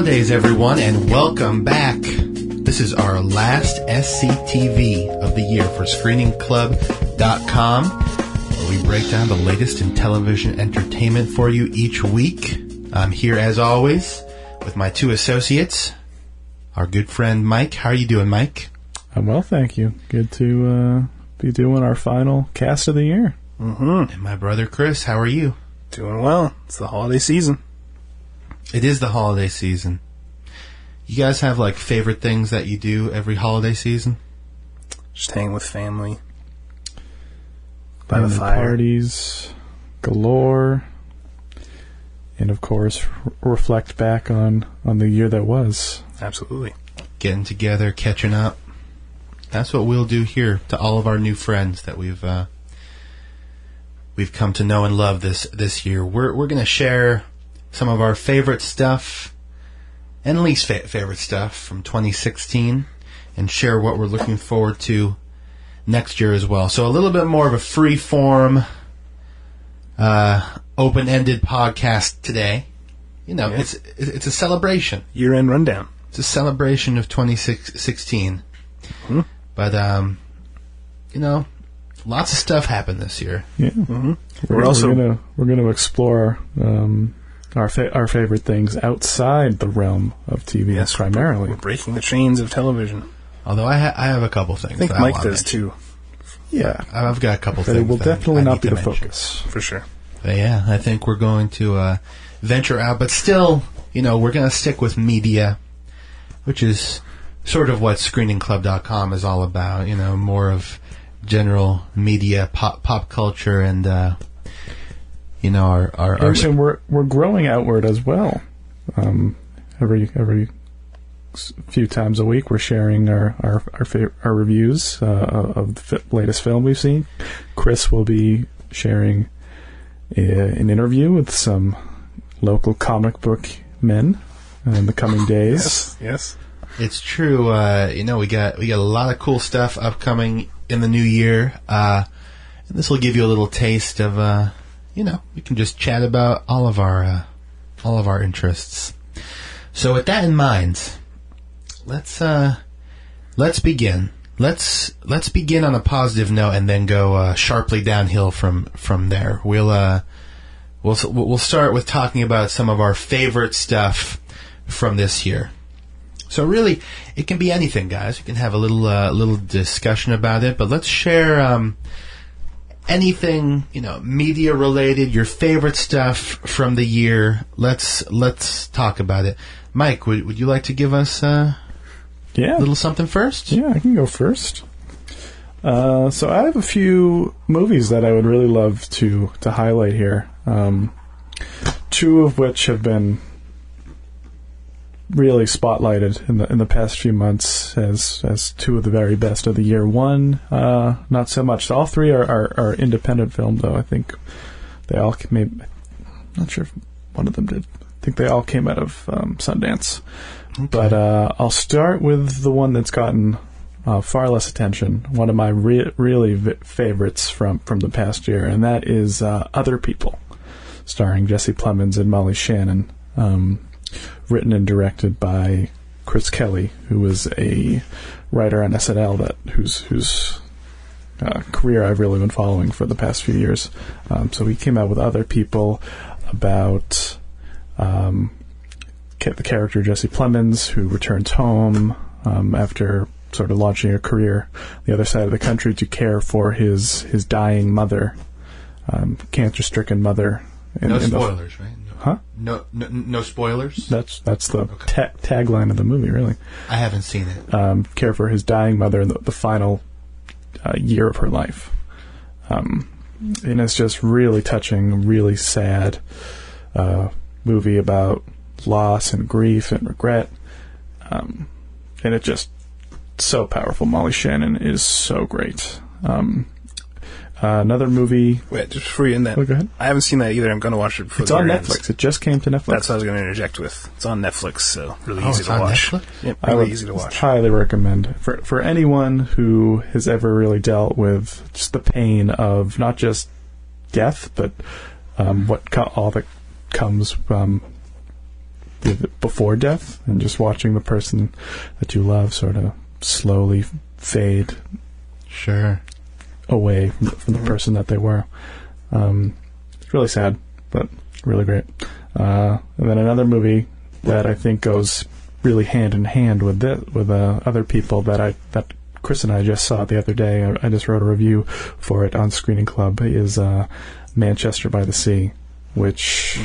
holidays, everyone, and welcome back. This is our last SCTV of the year for ScreeningClub.com, where we break down the latest in television entertainment for you each week. I'm here, as always, with my two associates, our good friend Mike. How are you doing, Mike? I'm well, thank you. Good to be doing our final cast of the year. Mm-hmm. And my brother Chris, how are you? Doing well. It's the holiday season. It is the holiday season. You guys have, like, favorite things that you do every holiday season? Just hang with family. By the fire. Parties galore. And, of course, reflect back on the year that was. Absolutely. Getting together, catching up. That's what we'll do here to all of our new friends that we've come to know and love this year. We're going to share some of our favorite stuff and least favorite stuff from 2016 and share what we're looking forward to next year as well. So a little bit more of a free-form, open-ended podcast today. You know, yeah. It's a celebration. Year-end rundown. It's a celebration of 2016. Mm-hmm. But, you know, lots of stuff happened this year. Yeah. Mm-hmm. We're going to explore our favorite things outside the realm of TV, yes, primarily. We're breaking the chains of television. Although I have a couple things. I think Mike does too. Yeah, I've got a couple things. It will definitely not be the focus, for sure. But yeah, I think we're going to venture out, but still, you know, we're going to stick with media, which is sort of what ScreeningClub.com is all about. You know, more of general media, pop culture, and you know, our and we're growing outward as well. Every few times a week, we're sharing our reviews of the latest film we've seen. Chris will be sharing an interview with some local comic book men in the coming days. Yes. It's true. You know, we got a lot of cool stuff upcoming in the new year. And this will give you a little taste of, you know, we can just chat about all of our interests. So with that in mind, let's begin. Let's begin on a positive note and then go sharply downhill from there. We'll start with talking about some of our favorite stuff from this year. So really, it can be anything, guys. We can have a little discussion about it, but let's share anything, you know, media related, your favorite stuff from the year. Let's talk about it. Mike, would you like to give us a little something first? Yeah, I can go first. So I have a few movies that I would really love to highlight here. Two of which have been really spotlighted in the past few months as two of the very best of the year. One, not so much. All three are independent films, though. I think they all came. Not sure if one of them did. I think they all came out of Sundance. Okay. But I'll start with the one that's gotten far less attention. One of my really favorites from the past year, and that is Other People, starring Jesse Plemons and Molly Shannon. Written and directed by Chris Kelly, who was a writer on SNL whose career I've really been following for the past few years. So he came out with Other People about the character Jesse Plemons, who returns home after sort of launching a career on the other side of the country to care for his dying mother, cancer-stricken mother. No spoilers, right? Huh? No spoilers? That's the tagline of the movie, really. I haven't seen it. Care for his dying mother in the final year of her life. And it's just really touching, really sad movie about loss and grief and regret. And it just so powerful. Molly Shannon is so great. Another movie... Wait, just before you end that, go ahead. I haven't seen that either. I'm going to watch it before it's on Netflix. It just came to Netflix. That's what I was going to interject with. It's on Netflix, so really easy to watch. Netflix? Yep, really easy to watch. Highly recommend. For anyone who has ever really dealt with just the pain of not just death, but all that comes before death, and just watching the person that you love sort of slowly fade away from the person that they were. It's really sad, but really great. And then another movie that I think goes really hand in hand with other people that Chris and I just saw the other day. I just wrote a review for it on Screening Club. Is Manchester by the Sea, which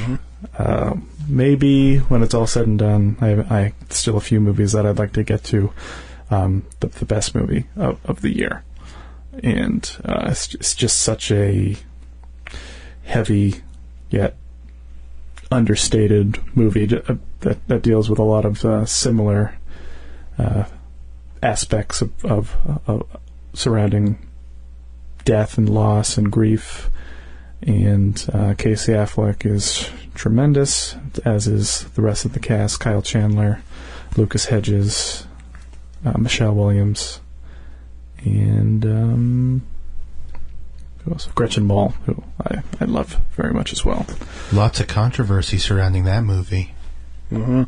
maybe when it's all said and done, I still a few movies that I'd like to get to. The best movie of the year, and it's just such a heavy yet understated movie that deals with a lot of similar aspects of surrounding death and loss and grief. And Casey Affleck is tremendous, as is the rest of the cast: Kyle Chandler, Lucas Hedges, Michelle Williams, and who else? Gretchen Mol, who I love very much as well. Lots of controversy surrounding that movie. Well,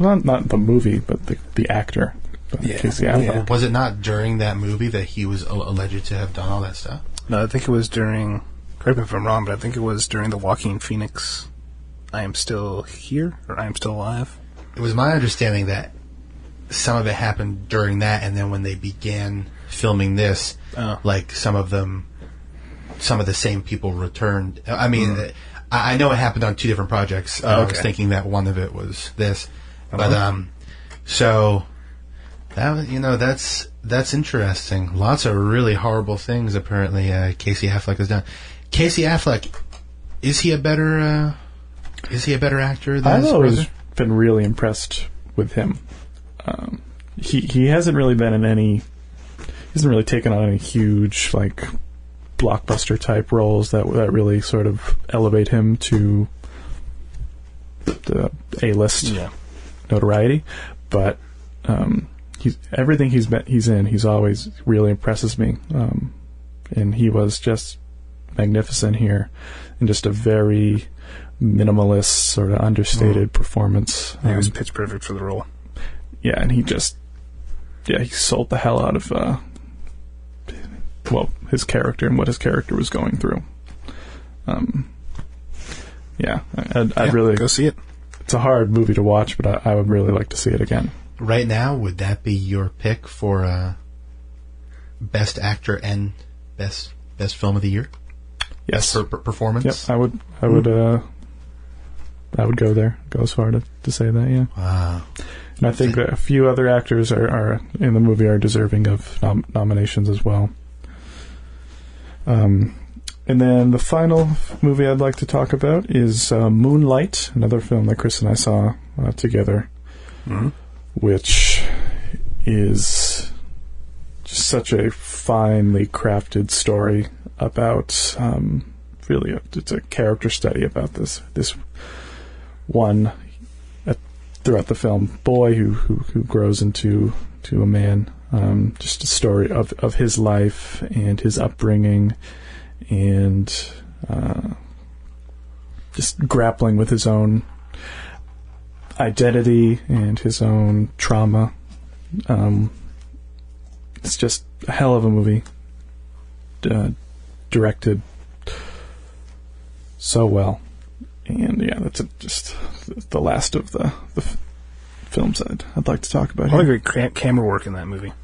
not the movie, but the actor, Casey Affleck. Yeah. Was it not during that movie that he was alleged to have done all that stuff? No, I think it was during, correct me if I'm wrong, but I think it was during the Joaquin Phoenix I Am Still Here, or I Am Still Alive. It was my understanding that some of it happened during that, and then when they began filming this, like some of the same people returned. I mean, I know it happened on 2 different projects. I was thinking that one of it was this, but so that that's interesting. Lots of really horrible things apparently Casey Affleck has done. Casey Affleck, is he a better actor than his brother? I've always been really impressed with him. He hasn't really been in any. He hasn't really taken on any huge like blockbuster type roles that really sort of elevate him to the A-list notoriety. But everything he's in, he's always really impresses me. And he was just magnificent here, in just a very minimalist, sort of understated performance. He was pitch perfect for the role. Yeah, and he sold the hell out of his character and what his character was going through. I'd really go see it. It's a hard movie to watch, but I would really like to see it again. Right now, would that be your pick for best actor and best film of the year? Yes, for performance. Yep, I would go there. Go as far to say that. Yeah. Wow. And I think a few other actors are in the movie are deserving of nominations as well. And then the final movie I'd like to talk about is Moonlight, another film that Chris and I saw together, which is just such a finely crafted story about really it's a character study about this one throughout the film boy who grows into a man. Just a story of his life and his upbringing, and just grappling with his own identity and his own trauma. It's just a hell of a movie, directed so well. And that's just the last of the films I'd like to talk about. A lot of great camera work in that movie.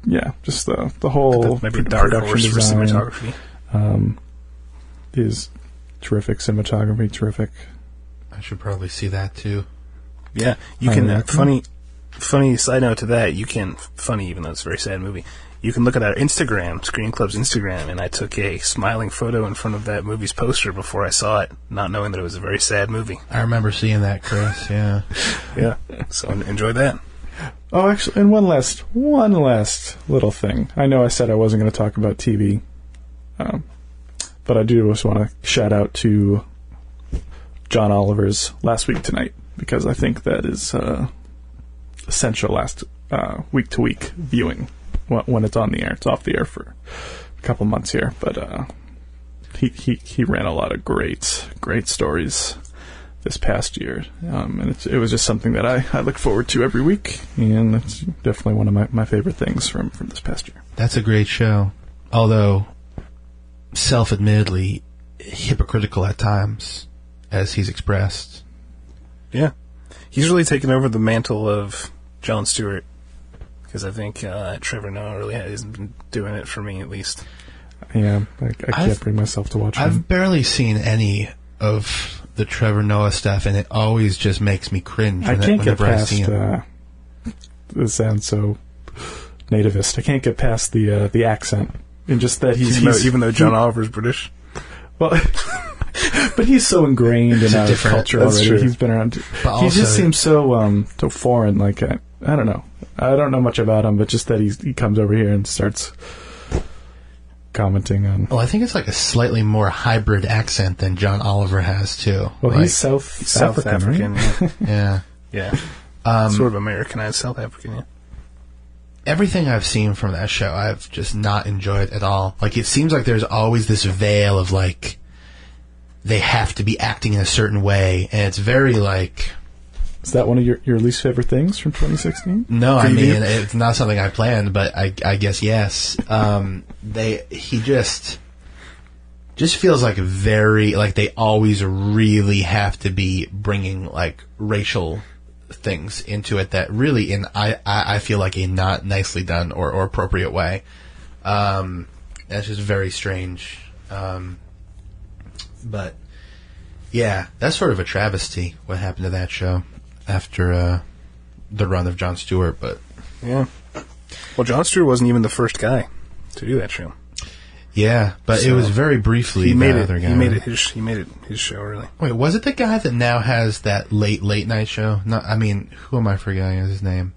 Yeah, just the whole maybe dark horse for cinematography. Is terrific cinematography, terrific. I should probably see that too. Yeah, you can. Funny side note to that, you can funny even though it's a very sad movie. You can look at our Instagram, Screening Club's Instagram, and I took a smiling photo in front of that movie's poster before I saw it, not knowing that it was a very sad movie. I remember seeing that, Chris. Yeah, yeah. So enjoy that. Oh, actually, and one last little thing. I know I said I wasn't going to talk about TV, but I do just want to shout out to John Oliver's Last Week Tonight, because I think that is essential week-to-week viewing when it's on the air. It's off the air for a couple months here, but he ran a lot of great stories this past year, and it was just something that I look forward to every week, and it's definitely one of my favorite things from this past year. That's a great show, although self-admittedly hypocritical at times, as he's expressed. Yeah. He's really taken over the mantle of Jon Stewart, because I think Trevor Noah really hasn't been doing it for me, at least. Yeah, I can't bring myself to watch him. I've barely seen any of the Trevor Noah stuff, and it always just makes me cringe I can't get whenever I past, see him. this sounds so nativist. I can't get past the accent, and just that even though John Oliver's British. Well, but he's so ingrained in our culture already. True. He's been around. But He also, just seems so foreign. Like I don't know. I don't know much about him, but just that he comes over here and starts commenting on. well, I think it's like a slightly more hybrid accent than John Oliver has too. Well, like, he's South African, right? yeah. Yeah. Sort of Americanized South African, yeah. Everything I've seen from that show, I've just not enjoyed at all. Like, it seems like there's always this veil of, like, they have to be acting in a certain way, and it's very, like... Is that one of your least favorite things from 2016? No, I mean, it's not something I planned, but I guess yes. He just feels like very... Like, they always really have to be bringing, like, racial things into it that really I feel like a not nicely done or appropriate way. That's just very strange. But yeah, that's sort of a travesty what happened to that show after the run of Jon Stewart. But yeah, well, Jon Stewart wasn't even the first guy to do that show. Yeah, but it was very briefly the other guy. He made it his show, really. Wait, was it the guy that now has that late night show? No, I mean, who am I forgetting his name?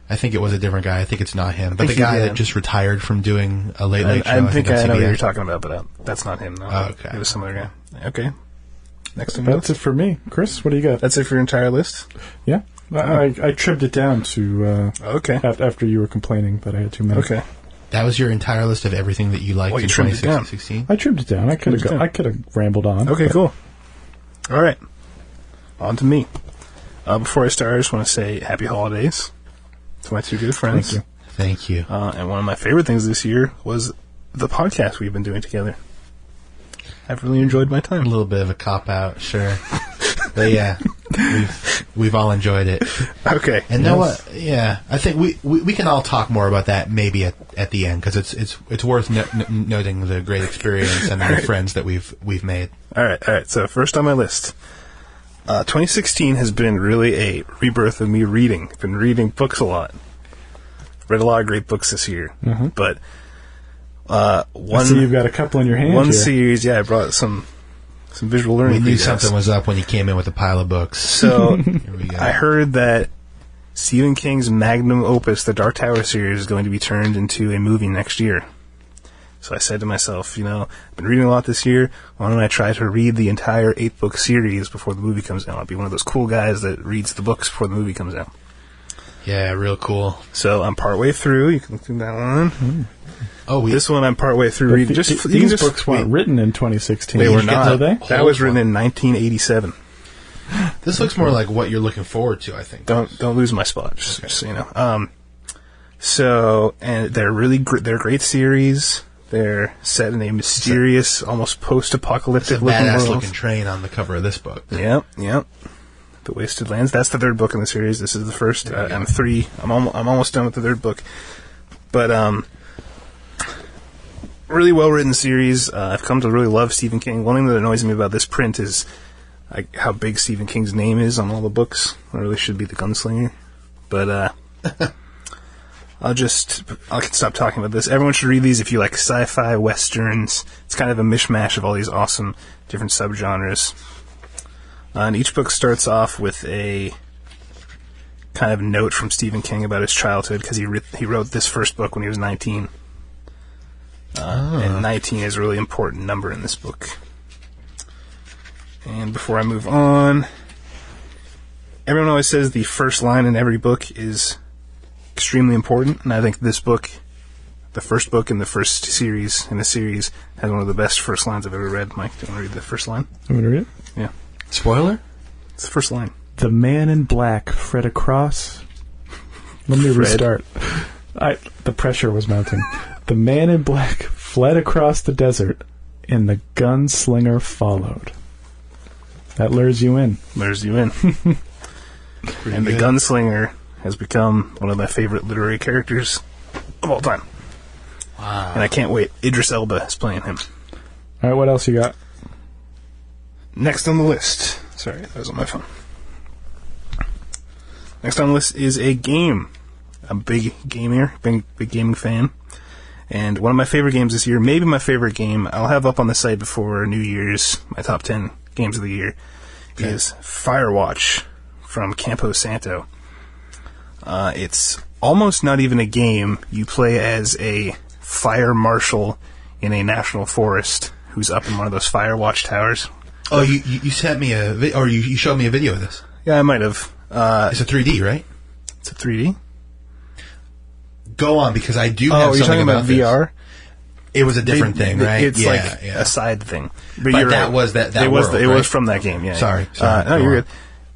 I think it was a different guy. I think it's not him. But the guy that just retired from doing a late night show. I think I know what you're talking about, but that's not him, though. Oh, okay. It was some other guy. Okay. Next one. That's it for me. Chris, what do you got? That's it for your entire list? Yeah. I trimmed it down to... okay. After you were complaining that I had too many. Okay. That was your entire list of everything that you liked in 2016? I trimmed it down. I could have rambled on. Okay, cool. All right. On to me. Before I start, I just want to say happy holidays to my two good friends. Thank you. And one of my favorite things this year was the podcast we've been doing together. I've really enjoyed my time. A little bit of a cop-out, sure. But yeah, we've all enjoyed it. Okay. And know what? Yeah, I think we can all talk more about that maybe at the end, because it's worth noting the great experience and the friends that we've made. All right. So first on my list, 2016 has been really a rebirth of me reading. I've been reading books a lot. Read a lot of great books this year, but one. So you've got a couple in your hand. One here. series, yeah. I brought some visual learning. We knew something was up when you came in with a pile of books. So Here we go. I heard that Stephen King's magnum opus, the Dark Tower series, is going to be turned into a movie next year. So I said to myself, I've been reading a lot this year. Why don't I try to read the entire 8-book series before the movie comes out? I'll be one of those cool guys that reads the books before the movie comes out. Yeah, real cool. So I'm partway through. You can look through that one. Oh, this one I'm partway through reading. These books weren't written in 2016. They were not. They? That was written in 1987. This looks more like what you're looking forward to, I think. Don't lose my spot, just so you know. And they're really they're a great series. They're set in a mysterious, almost post-apocalyptic looking badass world. looking train on the cover of this book. Yep. The Wasted Lands. That's the third book in the series. This is the first. I'm 3. I'm almost done with the third book. But really well written series. I've come to really love Stephen King. One thing that annoys me about this print is how big Stephen King's name is on all the books. It really should be the Gunslinger. But I can stop talking about this. Everyone should read these if you like sci-fi, westerns. It's kind of a mishmash of all these awesome different subgenres. And each book starts off with a kind of note from Stephen King about his childhood, because he wrote this first book when he was 19. And 19 is a really important number in this book. And before I move on, everyone always says the first line in every book is extremely important, and I think this book, the first book in the first series in the series, has one of the best first lines I've ever read. Mike, do you want to read the first line? You want to read it? Yeah. Spoiler? It's the first line. The man in black fled across... Let me restart. The pressure was mounting. The man in black fled across the desert, and the gunslinger followed. That lures you in. Lures you in. And the gunslinger has become one of my favorite literary characters of all time. Wow. And I can't wait. Idris Elba is playing him. All right, what else you got? Next on the list. Sorry, that was on my phone. Next on the list is a game. I'm a big gamer, big gaming fan. And one of my favorite games this year, maybe my favorite game, I'll have up on the site before New Year's, my top 10 games of the year, is Firewatch from Campo Santo. It's almost not even a game. You play as a fire marshal in a national forest who's up in one of those fire watch towers. Oh, you sent me or you showed me a video of this. Yeah, I might have. It's a 3D, right? It's a 3D? Go on, because I do have you're something talking about VR? this. It was a different thing, right? It's a side thing. But you're that right. was that it world, It right? was from that game, yeah. Sorry. No, you're good.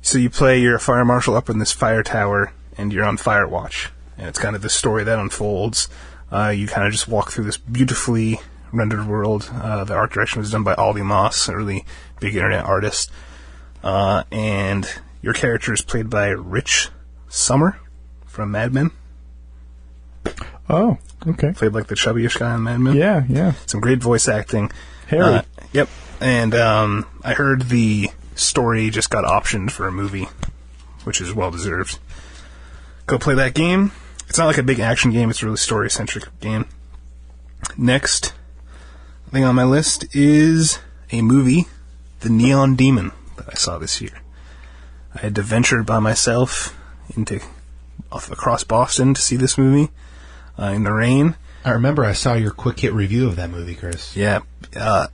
So you're a fire marshal up in this fire tower, and you're on fire watch. And it's kind of the story that unfolds. You kind of just walk through this beautifully rendered world. The art direction was done by Aldi Moss, a really big internet artist. And your character is played by Rich Summer from Mad Men. Oh, okay. Played like the chubbyish guy on Mad Men. Yeah. Some great voice acting. Harry. Yep. And I heard the story just got optioned for a movie, which is well deserved. Go play that game. It's not like a big action game. It's a really story-centric game. Next thing on my list is a movie, The Neon Demon, that I saw this year. I had to venture by myself across Boston to see this movie in the rain. I remember I saw your quick hit review of that movie, Chris. Yeah,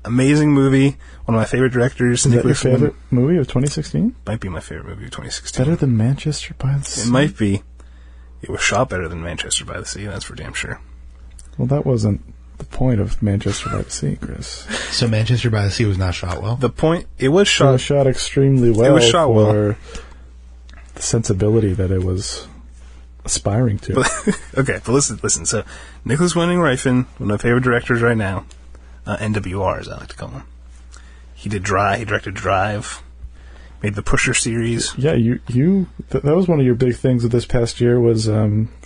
amazing movie. One of my favorite directors. Is that your favorite movie of 2016? Might be my favorite movie of 2016. Better than Manchester by the Sea? It might be. It was shot better than Manchester by the Sea, that's for damn sure. Well, that wasn't the point of Manchester by the Sea, Chris. So Manchester by the Sea was not shot well? The point, it was shot... It was shot extremely well. It was shot for the sensibility that it was aspiring to. Okay, but listen. So, Nicholas Winding Refn, one of my favorite directors right now, NWR, as I like to call him. He directed Drive, made the Pusher series. Yeah, that was one of your big things of this past year was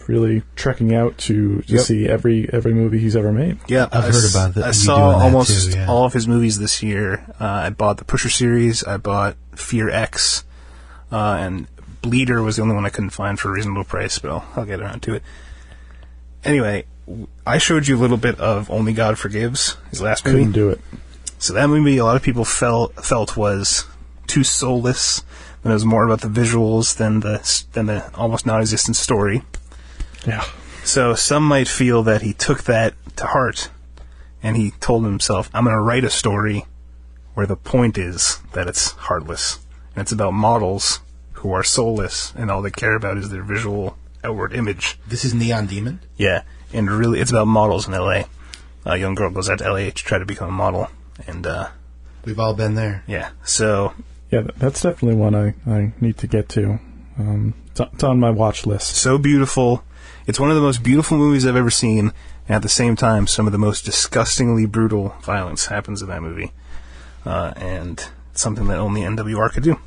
really trekking out to see every movie he's ever made. Yeah, I've heard about that. I saw almost all of his movies this year. I bought the Pusher series. I bought Fear X, and Bleeder was the only one I couldn't find for a reasonable price, but I'll get around to it. Anyway, I showed you a little bit of Only God Forgives, his last movie. Couldn't do it. So that movie, a lot of people felt was too soulless, and it was more about the visuals than the almost non-existent story. Yeah. So some might feel that he took that to heart, and he told himself, I'm going to write a story where the point is that it's heartless, and it's about models who are soulless, and all they care about is their visual outward image. This is Neon Demon? Yeah, and really, it's about models in L.A. A young girl goes out to L.A. to try to become a model, and we've all been there. Yeah, so... Yeah, that's definitely one I need to get to. It's on my watch list. So beautiful. It's one of the most beautiful movies I've ever seen, and at the same time, some of the most disgustingly brutal violence happens in that movie. And it's something that only NWR could do.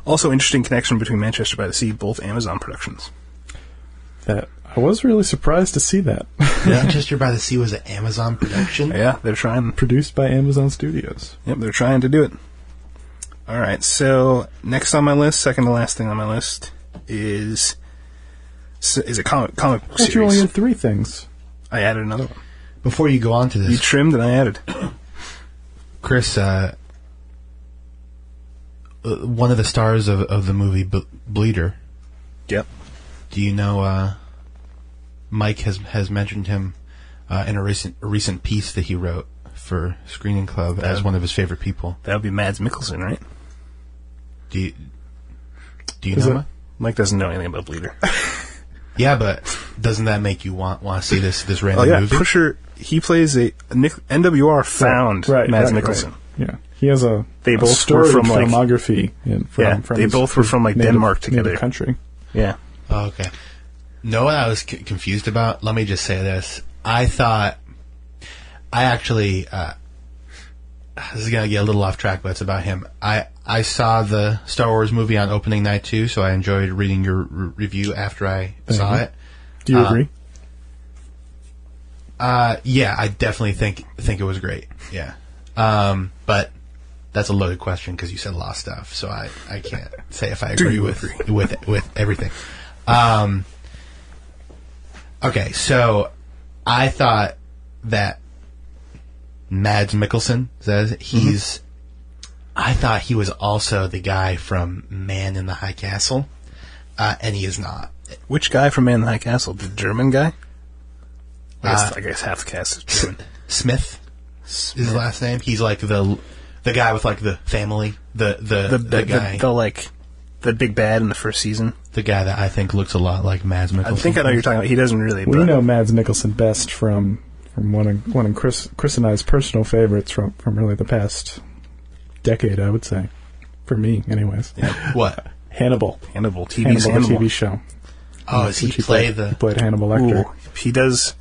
Also, interesting connection between Manchester by the Sea, both Amazon productions. That I was really surprised to see that. Manchester by the Sea was an Amazon production? Yeah, they're trying. Produced by Amazon Studios. Yep, they're trying to do it. Alright, so next on my list, second to last thing on my list, is a comic series. You only had 3 things. I added another one. Before you go on to this... You trimmed and I added. Chris, one of the stars of the movie Bleeder. Yep. Do you know Mike has mentioned him in a recent piece that he wrote for ScreeningClub as one of his favorite people? That would be Mads Mikkelsen, right? Do you know him? Mike doesn't know anything about Bleeder. Yeah, but doesn't that make you want to see this random movie? Pusher, he plays NWR found Mads Mikkelsen. Right. Yeah. He has a storied filmography. They both were from Denmark together. Country. Yeah. Oh, okay. Know what I was confused about? Let me just say this. I actually, this is going to get a little off track, but it's about him. I saw the Star Wars movie on opening night too, so I enjoyed reading your review after I saw it. Do you agree? Yeah, I definitely think it was great. Yeah. But that's a loaded question because you said a lot of stuff, so I can't say if I agree with everything. Okay, so I thought that Mads Mikkelsen says I thought he was also the guy from Man in the High Castle, and he is not. Which guy from Man in the High Castle? The German guy? I guess half the cast is German. Smith is his last name. He's like the guy with the family, the guy, the big bad in the first season. The guy that I think looks a lot like Mads Mikkelsen. I think I know you're talking about. He doesn't really. We know Mads Mikkelsen best from one of Chris and I's personal favorites from really the past decade, I would say. For me, anyways. Yeah. What? Hannibal TV show. Oh, does he play He played Hannibal Lecter. Ooh, he does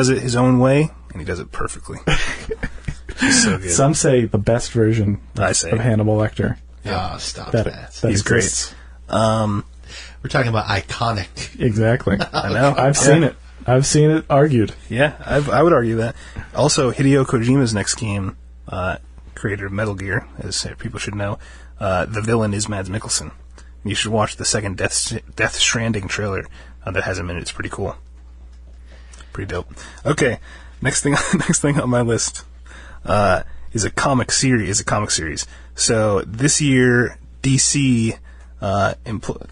it his own way, and he does it perfectly. He's so good. Some say the best version of Hannibal Lecter. Yeah. Oh, stop that. He's great. We're talking about iconic. Exactly. I know. I've seen it. I've seen it argued. Yeah, I would argue that. Also, Hideo Kojima's next game, creator of Metal Gear, as people should know, the villain is Mads Mikkelsen. You should watch the second Death Stranding trailer that has him in it. It's pretty cool. Pretty dope. Okay, next thing on my list is a comic series. So this year, DC.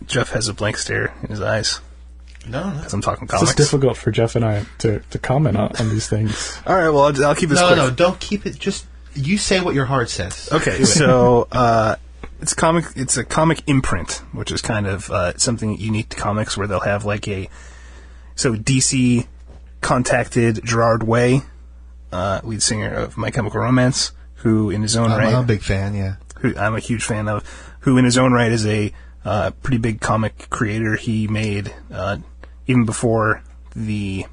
Jeff has a blank stare in his eyes. No. Because I'm talking comics. It's difficult for Jeff and I to comment on these things. All right, well, I'll keep this quick. No, don't keep it. Just you say what your heart says. Okay, so it's a comic imprint, which is kind of something unique to comics, where they'll have so DC contacted Gerard Way, lead singer of My Chemical Romance, who in his own right, I'm a big fan. Yeah, who I'm a huge fan of, who in his own right is a pretty big comic creator. He made even before the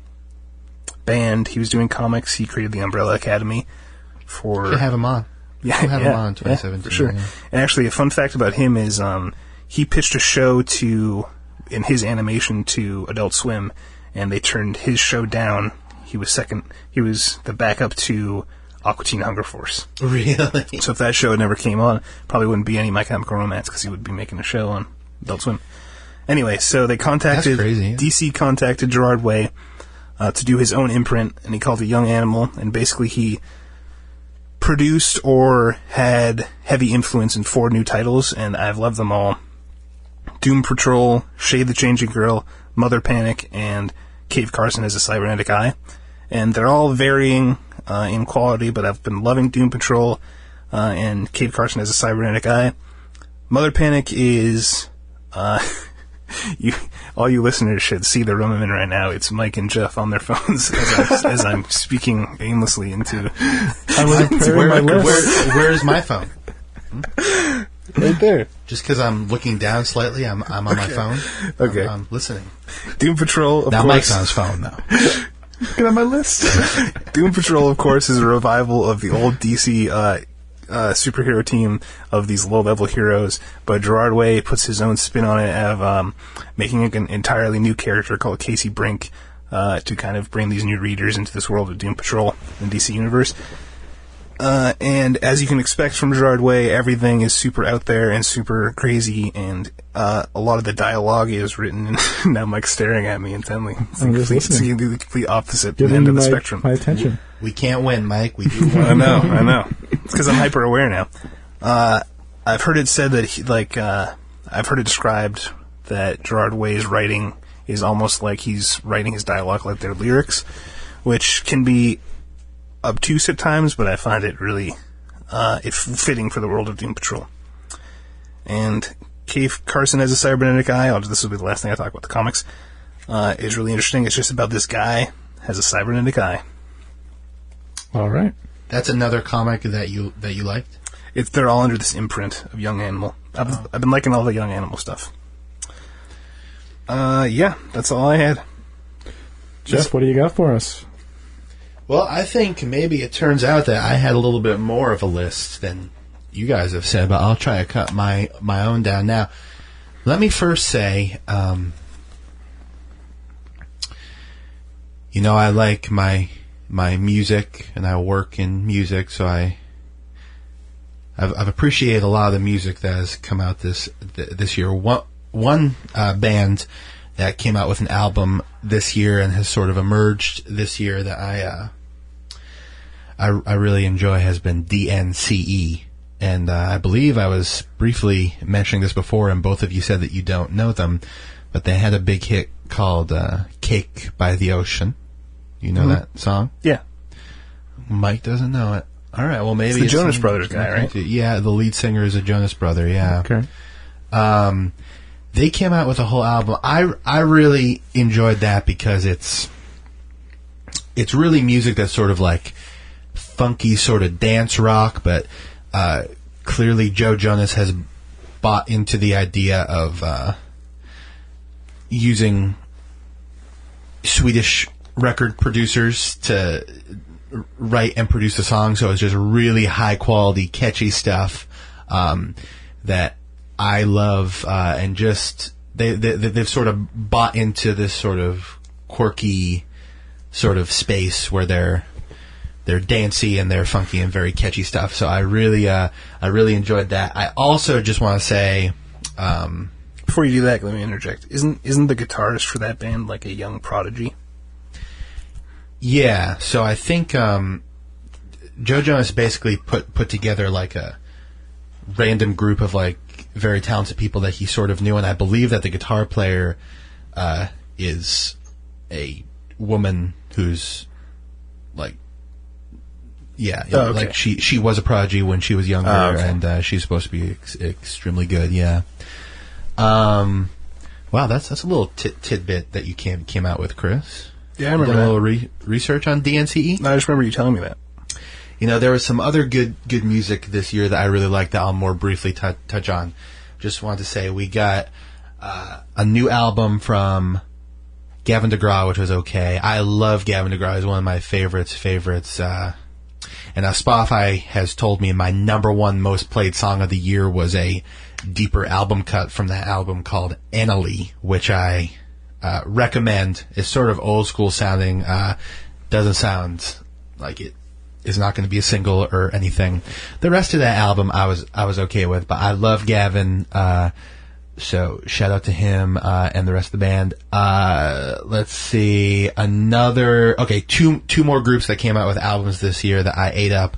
band, he was doing comics. He created the Umbrella Academy. Should have him on. Yeah, we'll have him on in 2017. For sure. Yeah. And actually, a fun fact about him is he pitched a show in his animation to Adult Swim, and they turned his show down. He was the backup to Aqua Teen Hunger Force. Really? So if that show never came on, probably wouldn't be any My Chemical Romance, because he would be making a show on Adult Swim. Anyway, so they contacted... That's crazy. DC contacted Gerard Way to do his own imprint, and he called it Young Animal, and basically he produced or had heavy influence in 4 new titles, and I've loved them all. Doom Patrol, Shade the Changing Girl, Mother Panic, and Cave Carson as a Cybernetic Eye. And they're all varying in quality, but I've been loving Doom Patrol and Cave Carson as a Cybernetic Eye. Mother Panic is... all you listeners should see the room I'm in right now. It's Mike and Jeff on their phones as I'm speaking aimlessly into... Where's my phone? Right there. Just because I'm looking down slightly, I'm on my phone. Okay. I'm listening. Doom Patrol, of now course... Mike's on his phone, though. Get on my list. Doom Patrol, of course, is a revival of the old DC superhero team of these low-level heroes, but Gerard Way puts his own spin on it of making an entirely new character called Casey Brink to kind of bring these new readers into this world of Doom Patrol in the DC Universe. And as you can expect from Gerard Way, everything is super out there and super crazy, and a lot of the dialogue is written. Now Mike's staring at me intently. It's the complete opposite end of the spectrum. My attention. We can't win, Mike. We do win. I know. It's because I'm hyper aware now. I've heard it said that I've heard it described that Gerard Way's writing is almost like he's writing his dialogue like they're lyrics, which can be obtuse at times, but I find it really fitting for the world of Doom Patrol. And Cave Carson as a Cybernetic Eye, this will be the last thing I talk about the comics, is really interesting. It's just about this guy has a cybernetic eye. All right. That's another comic that you liked? they're all under this imprint of Young Animal. I've been liking all the Young Animal stuff. Yeah, that's all I had. Jeff, what do you got for us? Well, I think maybe it turns out that I had a little bit more of a list than you guys have said, but I'll try to cut my own down now. Let me first say, I like my music, and I work in music, so I've appreciated a lot of the music that has come out this year. One band that came out with an album this year and has sort of emerged this year that I really enjoy has been DNCE. And I believe I was briefly mentioning this before, and both of you said that you don't know them, but they had a big hit called Cake by the Ocean. You know that song? Yeah. Mike doesn't know it. All right, well, maybe it's the Jonas Brothers guy, right? Yeah, the lead singer is a Jonas brother, yeah. Okay. They came out with a whole album. I really enjoyed that because it's really music that's sort of like funky sort of dance rock, but clearly Joe Jonas has bought into the idea of using Swedish record producers to write and produce the song, so it's just really high quality, catchy stuff that I love, and just they've sort of bought into this sort of quirky sort of space where they're dancey and they're funky and very catchy stuff. So I really enjoyed that. I also just want to say, before you do that, let me interject. Isn't the guitarist for that band like a young prodigy? Yeah. So I think Joe Jonas basically put together like a random group of like very talented people that he sort of knew, and I believe that the guitar player is a woman who's like, like she was a prodigy when she was younger, and she's supposed to be extremely good. Yeah. Wow, that's a little tidbit that you came out with, Chris. Yeah, I remember that. A little research on DNCE. I just remember you telling me that. There was some other good music this year that I really liked that I'll more briefly touch on. Just wanted to say we got a new album from Gavin DeGraw, which was okay. I love Gavin DeGraw. He's one of my favorites. And Spotify has told me my number one most played song of the year was a deeper album cut from that album called Annalie, which I recommend. It's sort of old school sounding. Doesn't sound like it is not going to be a single or anything. The rest of that album I was okay with, but I love Gavin. So shout out to him and the rest of the band. Let's see, two more groups that came out with albums this year that I ate up.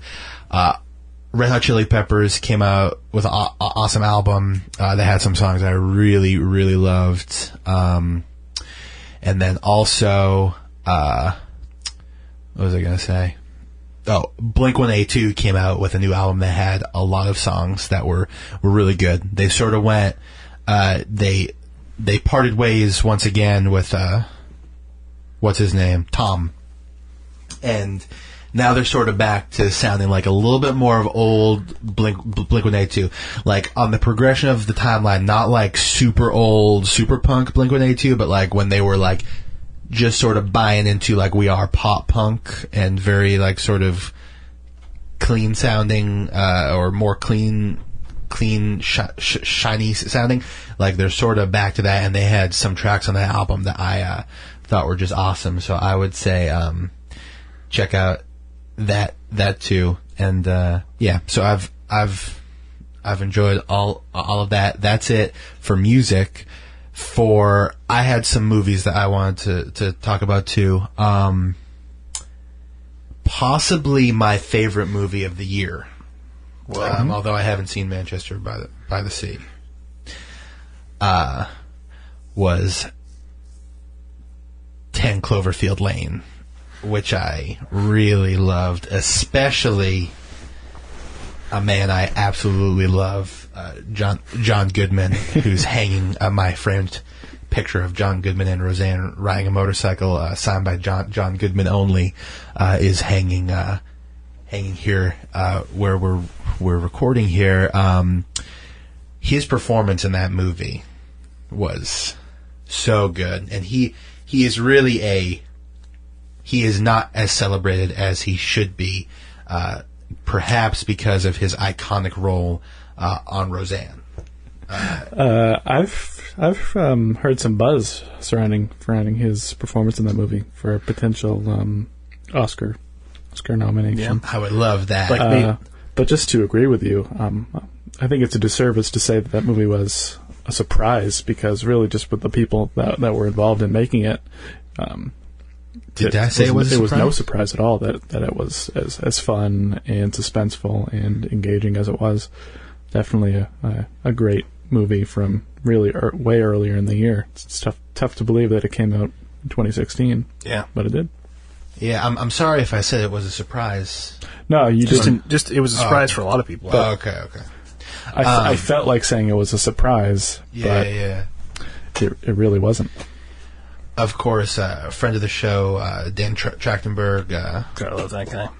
Red Hot Chili Peppers came out with an awesome album. They had some songs I really, really loved. And then also, what was I going to say? Oh, Blink-182 came out with a new album that had a lot of songs that were really good. They sort of went, they parted ways once again with, what's his name? Tom. And now they're sort of back to sounding like a little bit more of old Blink-182. Like, on the progression of the timeline, not like super old, super punk Blink-182, but like when they were like just sort of buying into like we are pop punk and very like sort of clean sounding, or more clean, shiny sounding. Like they're sort of back to that, and they had some tracks on that album that I thought were just awesome. So I would say check out that too. And so I've enjoyed all of that. That's it for music. I had some movies that I wanted to talk about too. Possibly my favorite movie of the year. Although I haven't seen Manchester by the Sea. Was 10 Cloverfield Lane, which I really loved, especially a man I absolutely love, John Goodman, who's hanging my framed picture of John Goodman and Roseanne riding a motorcycle, signed by John Goodman only, is hanging here where we're recording here, his performance in that movie was so good, and he is really he is not as celebrated as he should be, perhaps because of his iconic role on Roseanne. I've heard some buzz surrounding his performance in that movie for a potential Oscar nomination. Yeah, I would love that. But just to agree with you, I think it's a disservice to say that movie was a surprise, because really just with the people that were involved in making it, Did I say it was a surprise? It was no surprise at all that it was as fun and suspenseful and engaging as it was. Definitely a great movie from really way earlier in the year. It's tough to believe that it came out in 2016. Yeah, but it did. Yeah, I'm sorry if I said it was a surprise. No, you didn't. Just it was a surprise for a lot of people. Okay. I felt like saying it was a surprise, but it really wasn't. Of course, a friend of the show, Dan Trachtenberg. Gotta love that guy.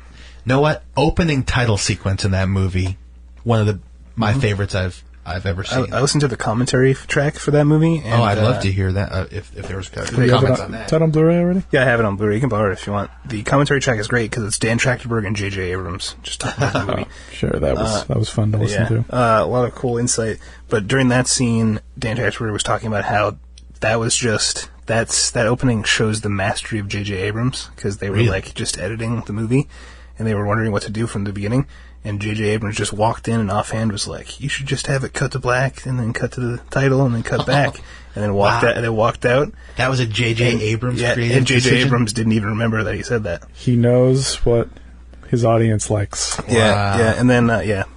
Know what? Opening title sequence in that movie, one of my favorites I've ever seen. I listened to the commentary track for that movie. And, I'd love to hear that if there was comments on that. Is that on Blu-ray already? Yeah, I have it on Blu-ray. You can borrow it if you want. The commentary track is great because it's Dan Trachtenberg and J.J. Abrams just talking about the movie. Sure, that was fun to listen to. A lot of cool insight. But during that scene, Dan Trachtenberg was talking about how that was just... that opening shows the mastery of J.J. Abrams, because they were just editing the movie, and they were wondering what to do from the beginning. And J.J. Abrams just walked in and offhand was like, "You should just have it cut to black, and then cut to the title, and then cut back," and then walked out. That was a J.J. Abrams creative and J.J. decision? Abrams didn't even remember that he said that. He knows what his audience likes. Yeah, and then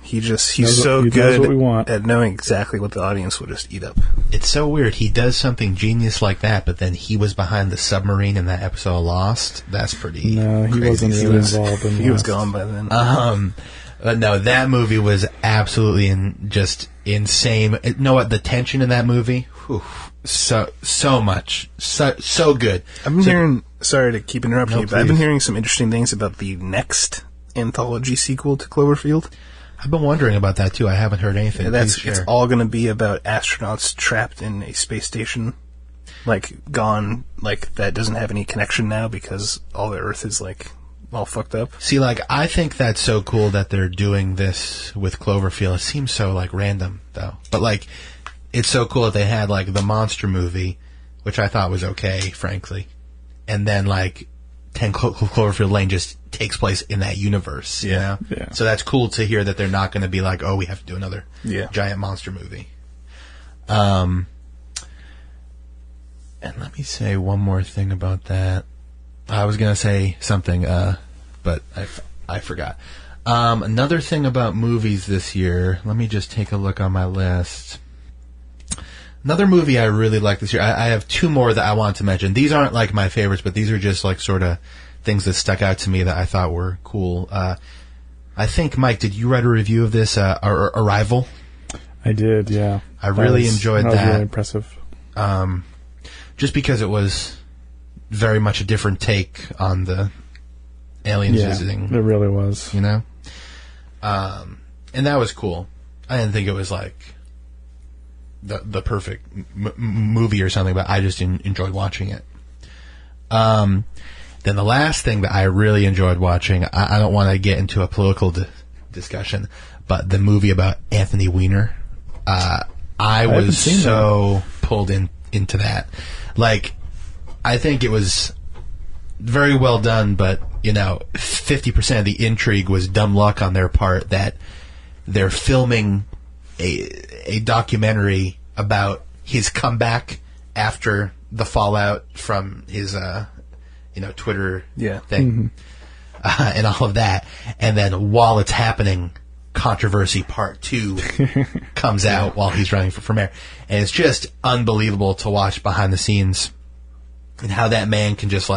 he's so good at knowing exactly what the audience will just eat up. It's so weird. He does something genius like that, but then he was behind the submarine in that episode of Lost. That's pretty. No, he crazy. wasn't really involved in. He was gone by then. But no, that movie was absolutely just insane. You know what? The tension in that movie, so much, so good. I've been hearing. Sorry to keep interrupting you, but please. I've been hearing some interesting things about the next anthology sequel to Cloverfield. I've been wondering about that too. I haven't heard anything. Yeah, it's all going to be about astronauts trapped in a space station, gone, that doesn't have any connection now because all the Earth is all fucked up. See, I think that's so cool that they're doing this with Cloverfield. It seems so random though, but it's so cool that they had the monster movie, which I thought was okay, frankly, and then 10 Cloverfield Lane just takes place in that universe. Yeah. So that's cool to hear that they're not going to be we have to do another giant monster movie. And let me say one more thing about that. I was going to say something, but I forgot. Another thing about movies this year, let me just take a look on my list. Another movie I really like this year, I have two more that I want to mention. These aren't my favorites, but these are just sort of things that stuck out to me that I thought were cool. I think, Mike, did you write a review of this, Arrival? I did, yeah. I really enjoyed that. That was really impressive. Just because it was very much a different take on the aliens visiting. It really was. And that was cool. I didn't think it was the perfect movie or something, but I just enjoyed watching it. Then the last thing that I really enjoyed watching, I don't want to get into a political discussion, but the movie about Anthony Weiner. I was so pulled into that. I think it was very well done, but 50% of the intrigue was dumb luck on their part that they're filming a documentary about his comeback after the fallout from his Twitter thing and all of that, and then while it's happening, Controversy Part 2 comes out while he's running for mayor, and it's just unbelievable to watch behind the scenes and how that man can just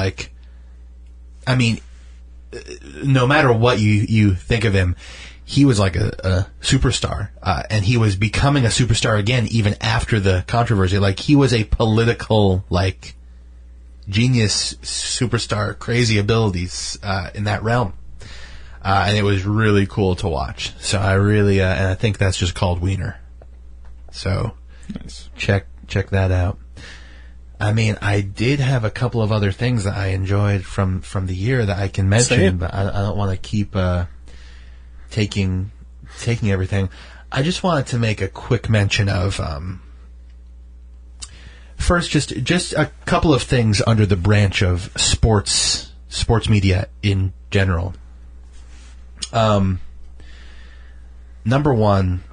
no matter what you think of him, he was a superstar, and he was becoming a superstar again even after the controversy. He was a political genius superstar, crazy abilities in that realm. and it was really cool to watch. So I really, and I think that's just called Wiener. So Nice. check that out. I mean, I did have a couple of other things that I enjoyed from the year that I can mention, but I don't want to keep taking everything. I just wanted to make a quick mention of first just a couple of things under the branch of sports media in general. Number one,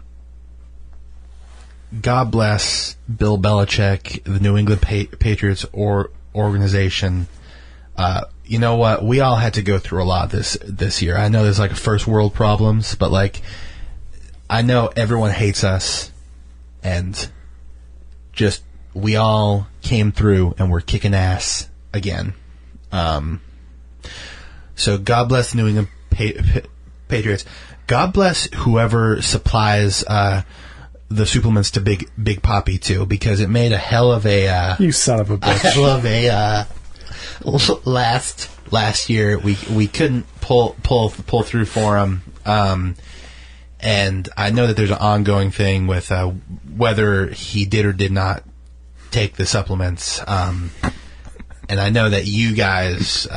God bless Bill Belichick, the New England Patriots organization. You know what? We all had to go through a lot this year. I know there's like first world problems, but like I know everyone hates us, and just we all came through and we're kicking ass again. So God bless the New England Patriots. God bless whoever supplies the supplements to Big Poppy too, because it made a hell of a You son of a bitch. hell of a last year. We couldn't pull through for him, and I know that there's an ongoing thing with whether he did or did not take the supplements. And I know that you guys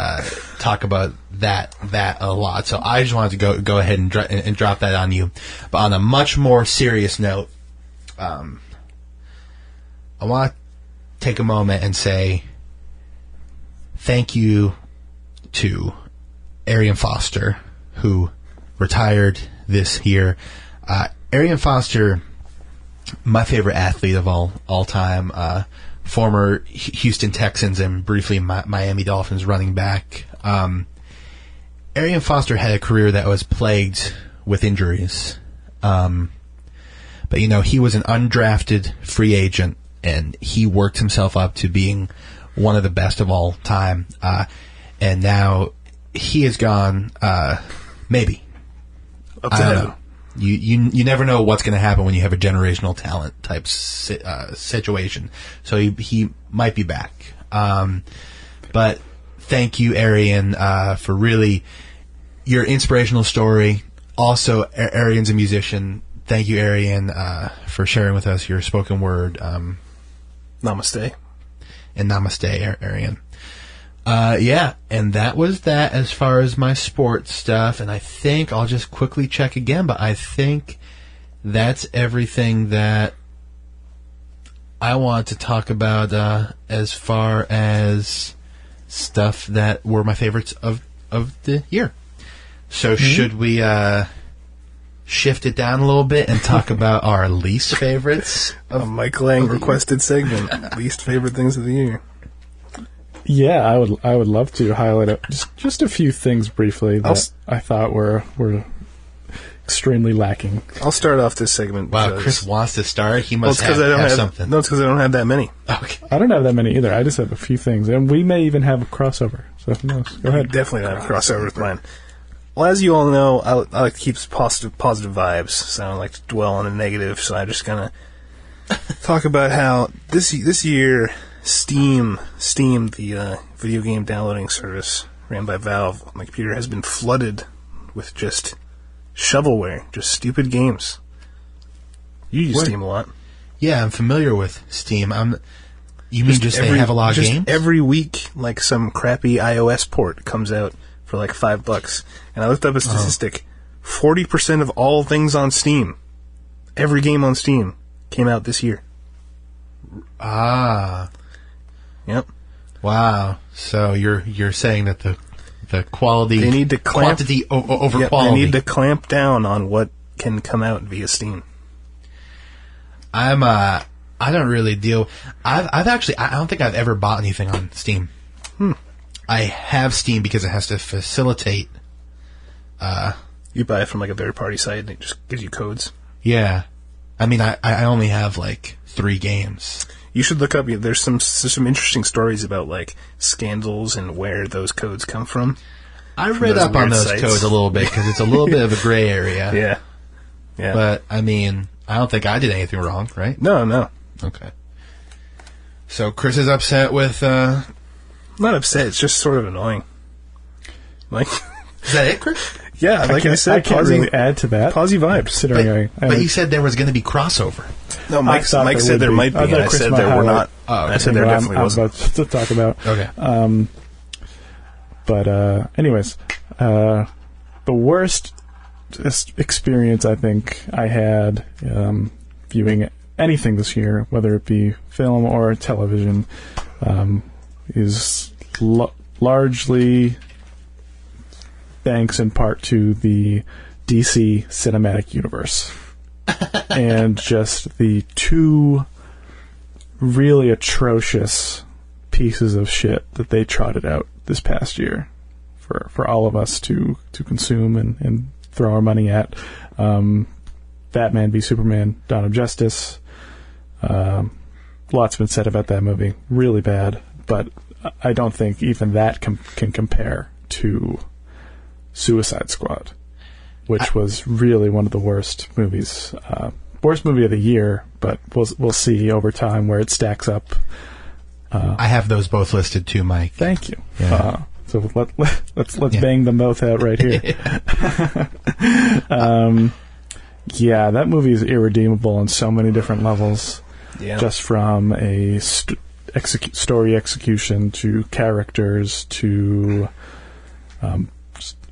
talk about that a lot, so I just wanted to go ahead and drop that on you. But on a much more serious note, I want to take a moment and say thank you to Arian Foster, who retired this year. Arian Foster, my favorite athlete of all time, former Houston Texans and briefly Miami Dolphins running back. Arian Foster had a career that was plagued with injuries. But, you know, he was an undrafted free agent, and he worked himself up to being one of the best of all time. And now he is gone, maybe. Up to I don't heaven. know. You never know what's going to happen when you have a generational talent type situation. So he might be back. But thank you, Arian, for really your inspirational story. Also, Arian's a musician. Thank you, Arian, for sharing with us your spoken word. Namaste. And namaste, Arian. Yeah, and that was that as far as my sports stuff. And I think I'll just quickly check again, but I think that's everything that I want to talk about as far as stuff that were my favorites of the year. So should we shift it down a little bit and talk about our least favorites? A Mike Lang requested segment. Least favorite things of the year. Yeah, I would love to highlight just a few things briefly that I thought were extremely lacking. I'll start off this segment. Wow, Chris wants to start. He must have something. No, it's because I don't have that many. Okay. I don't have that many either. I just have a few things, and we may even have a crossover. So who knows? Go ahead. Definitely not a crossover with mine. Well, as you all know, I like to keep positive vibes, so I don't like to dwell on the negative. So I'm just gonna talk about how this year Steam, the video game downloading service ran by Valve, my computer has been flooded with just shovelware, just stupid games. You use Steam a lot. Yeah, I'm familiar with Steam. You mean they have a lot of games? Every week, like some crappy iOS port comes out for like $5. And I looked up a statistic. 40% of all things on Steam, every game on Steam, came out this year. Ah. Yep. Wow. So you're saying that the quality they need to quantity over quality. They need to clamp down on what can come out via Steam. I don't really deal. I've actually I don't think I've ever bought anything on Steam. I have Steam because it has to facilitate. You buy it from like a third party site and it just gives you codes. Yeah. I mean I only have like 3 games. You should look up. There's some interesting stories about like scandals and where those codes come from. I read up on those sites. codes a little bit because it's a little bit of a gray area. Yeah. But I mean, I don't think I did anything wrong, right? No. Okay. So Chris is upset with. Not upset. It's just sort of annoying. Like, is that it, Chris? Yeah, like I said, I can't really add to that. Posy vibes. Considering but you said there was going to be crossover. No, Mike said there might be, and I said there were not. I said there definitely wasn't. I'm about to talk about. Okay. But anyways, the worst experience I think I had viewing anything this year, whether it be film or television, is largely thanks in part to the DC cinematic universe. And just the two really atrocious pieces of shit that they trotted out this past year for all of us to consume and throw our money at. Batman v Superman, Dawn of Justice. Lots been said about that movie. Really bad, but I don't think even that can compare to Suicide Squad, which was really one of the worst movies. Worst movie of the year, but we'll see over time where it stacks up. I have those both listed too, Mike. Thank you. Yeah. So let's bang them both out right here. Yeah, that movie is irredeemable on so many different levels. Yeah. Just from a story execution to characters to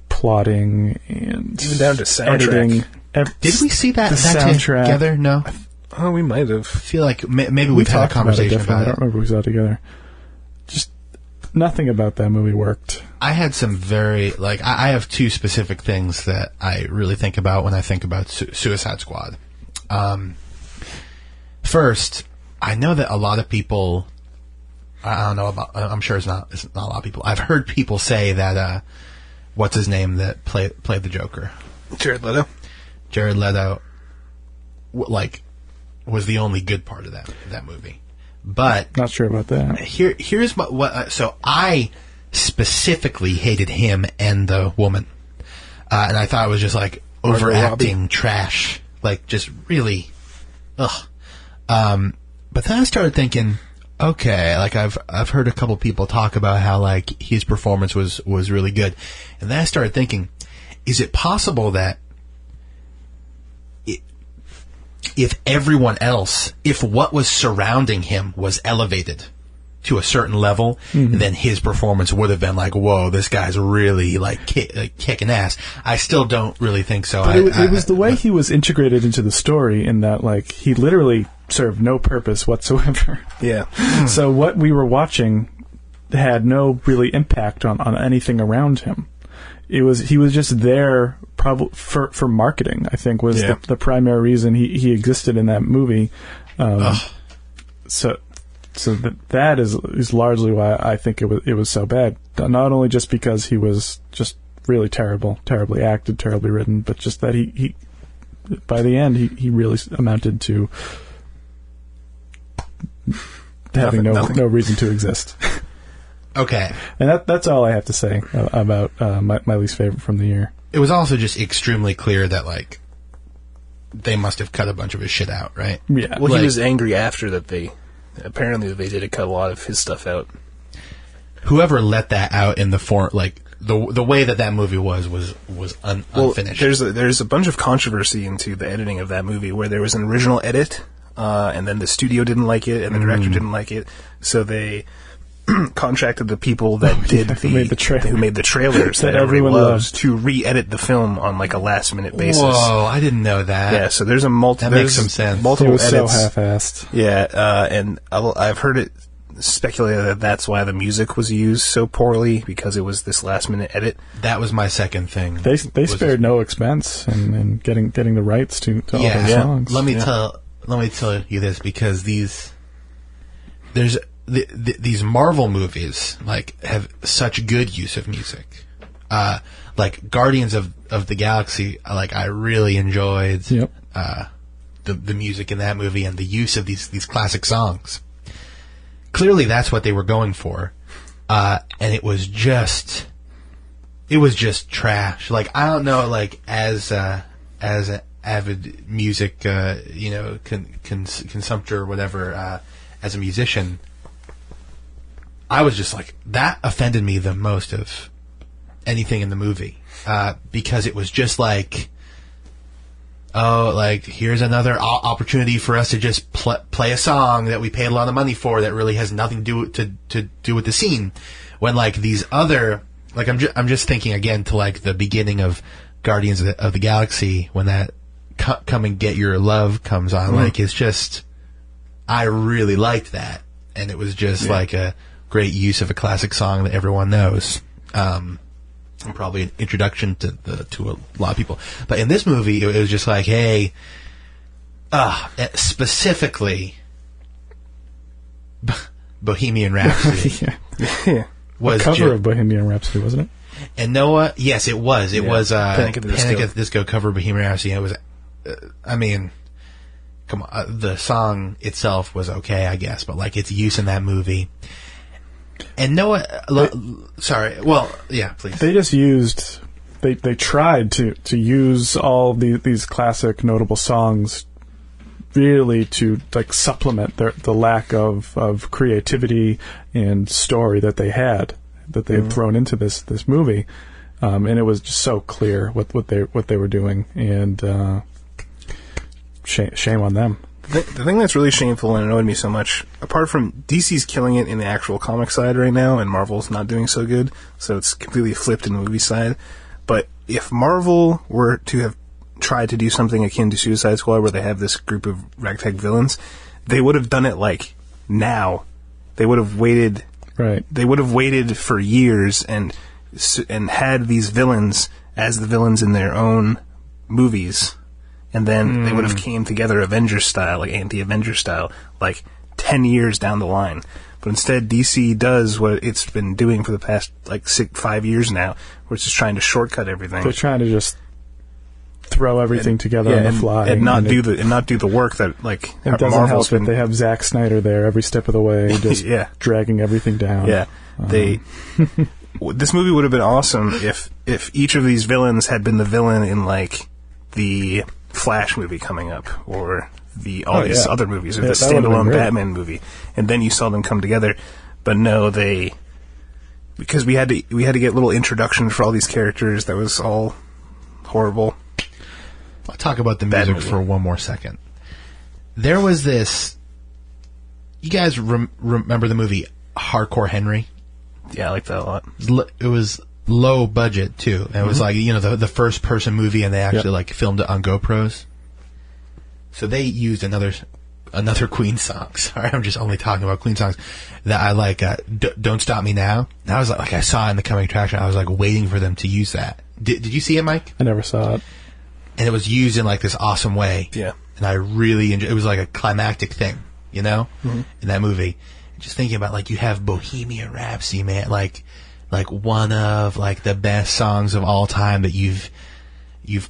plotting and even down to soundtrack. Editing. Did we see that soundtrack together? No. Oh, we might have. I feel like maybe we've had a conversation about it. I don't remember if we saw it together. Just nothing about that movie worked. I had some very, I have two specific things that I really think about when I think about Suicide Squad. First, I know that a lot of people, I don't know about, I'm sure it's not a lot of people. I've heard people say that, what's his name that played the Joker? Jared Leto. Jared Leto, was the only good part of that movie. But not sure about that. Here's so I specifically hated him and the woman, and I thought it was just overacting trash, just really, ugh. But then I started thinking, okay, I've heard a couple people talk about how his performance was really good, and then I started thinking, is it possible that if everyone else, if what was surrounding him was elevated to a certain level, then his performance would have been whoa, this guy's really kicking ass. I still don't really think so. But it was the way he was integrated into the story in that he literally served no purpose whatsoever. Yeah. So what we were watching had no really impact on anything around him. He was just there probably for marketing, I think, was the primary reason he existed in that movie. So that is largely why I think it was so bad. Not only just because he was just really terribly acted, terribly written, but just that he by the end he really amounted to having no reason to exist. Okay. And that's all I have to say about my least favorite from the year. It was also just extremely clear that, they must have cut a bunch of his shit out, right? Yeah. Well, he was angry after that apparently they did cut a lot of his stuff out. Whoever let that out in the form, the way that movie was unfinished. There's a bunch of controversy into the editing of that movie where there was an original edit, and then the studio didn't like it, and the director didn't like it, so they contracted the people that who made the trailers that everyone loves to re-edit the film on a last-minute basis. Whoa, I didn't know that. Yeah, so there's that makes some sense. Multiple it was edits. So half-assed. Yeah, and I've heard it speculated that that's why the music was used so poorly, because it was this last-minute edit. That was my second thing. They spared no expense in getting the rights to all their songs. Let me tell you this, because these Marvel movies have such good use of music. Guardians of the Galaxy, I really enjoyed the music in that movie and the use of these classic songs. Clearly, that's what they were going for, and it was just trash. I don't know, as an avid music, consumptor or whatever, as a musician, I was just that offended me the most of anything in the movie because it was just like, oh, like here's another opportunity for us to just play a song that we paid a lot of money for that really has nothing to do with the scene. When like these other, like I'm just thinking again to like the beginning of Guardians of the Galaxy when that Come and Get Your Love comes on. Like it's just, I really liked that, and it was just like a great use of a classic song that everyone knows. And probably an introduction to a lot of people. But in this movie, it was just like, hey, specifically, Bohemian Rhapsody was a cover of Bohemian Rhapsody, wasn't it? And Noah, yes, it was. It was Panic at the Disco cover of Bohemian Rhapsody. It was, I mean, come on, the song itself was okay, I guess, but like its use in that movie. And Noah, sorry, well, yeah, please. They just used, they tried to use all these classic notable songs really to like supplement the lack of creativity and story that they had thrown into this movie, and it was just so clear what they were doing, and shame on them. The thing that's really shameful and annoyed me so much, apart from DC's killing it in the actual comic side right now, and Marvel's not doing so good, so it's completely flipped in the movie side. But if Marvel were to have tried to do something akin to Suicide Squad, where they have this group of ragtag villains, they would have done it like now. They would have waited. Right. They would have waited for years and had these villains as the villains in their own movies. And then they would have came together Avengers style, like anti-Avengers style, like 10 years down the line. But instead, DC does what it's been doing for the past, like, 5 years now, where it's just trying to shortcut everything. They're trying to just throw everything together on the fly. And not do the work that, like, it doesn't Marvel's help that they have Zack Snyder there every step of the way, just dragging everything down. Yeah. This movie would have been awesome if each of these villains had been the villain in, like, the Flash movie coming up, or all these other movies, or the standalone Batman movie, and then you saw them come together. But no, because we had to get little introductions for all these characters. That was all horrible. I'll talk about the music for one more second. There was this. You guys remember the movie Hardcore Henry? Yeah, I like that a lot. It was low budget too, and it was like, you know, the first person movie, and they actually like filmed it on GoPros. So they used another Queen song. Sorry, I'm just only talking about Queen songs that I like. Don't Stop Me Now. And I was like I saw it in the coming attraction. I was like waiting for them to use that. Did you see it, Mike? I never saw it. And it was used in like this awesome way. Yeah. And I really enjoyed it. It was like a climactic thing, you know, in that movie. Just thinking about, like, you have Bohemian Rhapsody, man, like one of like the best songs of all time that you've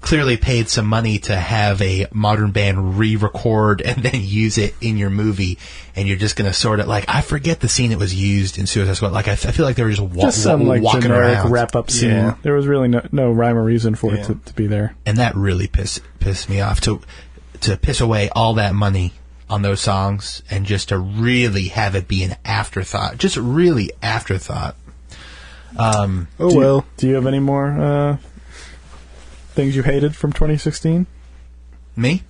clearly paid some money to have a modern band re-record and then use it in your movie, and you're just gonna sort of like, I forget the scene it was used in Suicide Squad. Like I feel like they were just some like walking generic around. wrap-up scene. Yeah. There was really no rhyme or reason for it to be there, and that really pissed me off to piss away all that money on those songs and just to really have it be an afterthought, just really afterthought. Do you have any more things you hated from 2016? Me?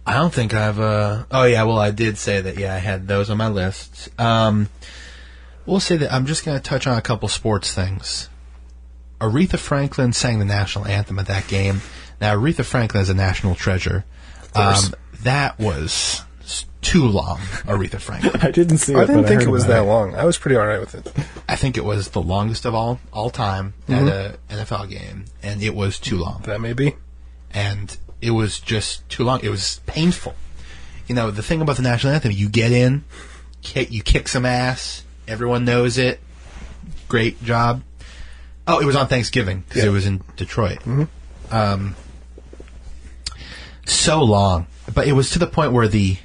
I don't think I've. Oh yeah, well I did say that. Yeah, I had those on my list. We'll say that I'm just going to touch on a couple sports things. Aretha Franklin sang the national anthem at that game. Now Aretha Franklin is a national treasure. That was too long, Aretha Franklin. I didn't see it. I didn't think it was that long. I was pretty alright with it. I think it was the longest of all time at a NFL game, and it was too long. That may be. And it was just too long. It was painful. You know, the thing about the national anthem, you get in, you kick some ass, everyone knows it, great job. Oh, it was on Thanksgiving, because it was in Detroit. So long. But it was to the point where the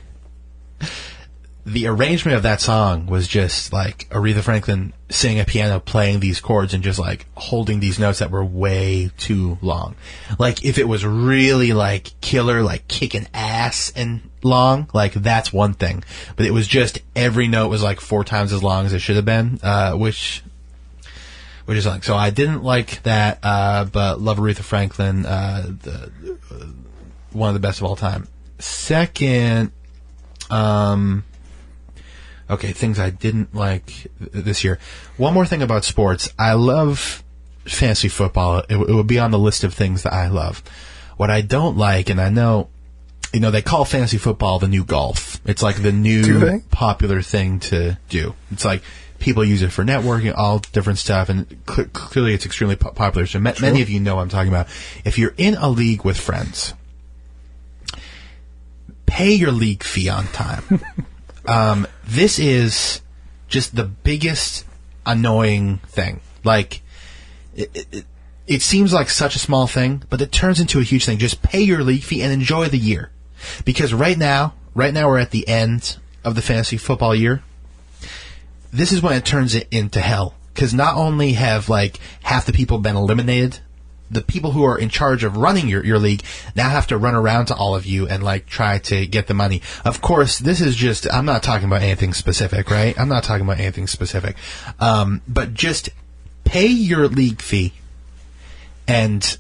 arrangement of that song was just like Aretha Franklin sitting at piano playing these chords and just like holding these notes that were way too long. Like if it was really like killer, like kicking ass and long, like that's one thing. But it was just every note was like 4 times as long as it should have been, which which is like, so I didn't like that, but love Aretha Franklin, one of the best of all time. Second, okay, things I didn't like this year. One more thing about sports. I love fantasy football. It would be on the list of things that I love. What I don't like, and I know, they call fantasy football the new golf. It's like the new popular thing to do. It's like people use it for networking, all different stuff, and clearly it's extremely popular. So many of you know what I'm talking about. If you're in a league with friends, pay your league fee on time. This is just the biggest annoying thing. Like, it seems like such a small thing, but it turns into a huge thing. Just pay your league fee and enjoy the year. Because right now we're at the end of the fantasy football year. This is when it turns it into hell. Because not only have, like, half the people been eliminated, the people who are in charge of running your league now have to run around to all of you and, like, try to get the money. Of course, this is just, I'm not talking about anything specific, right? I'm not talking about anything specific. But just pay your league fee, and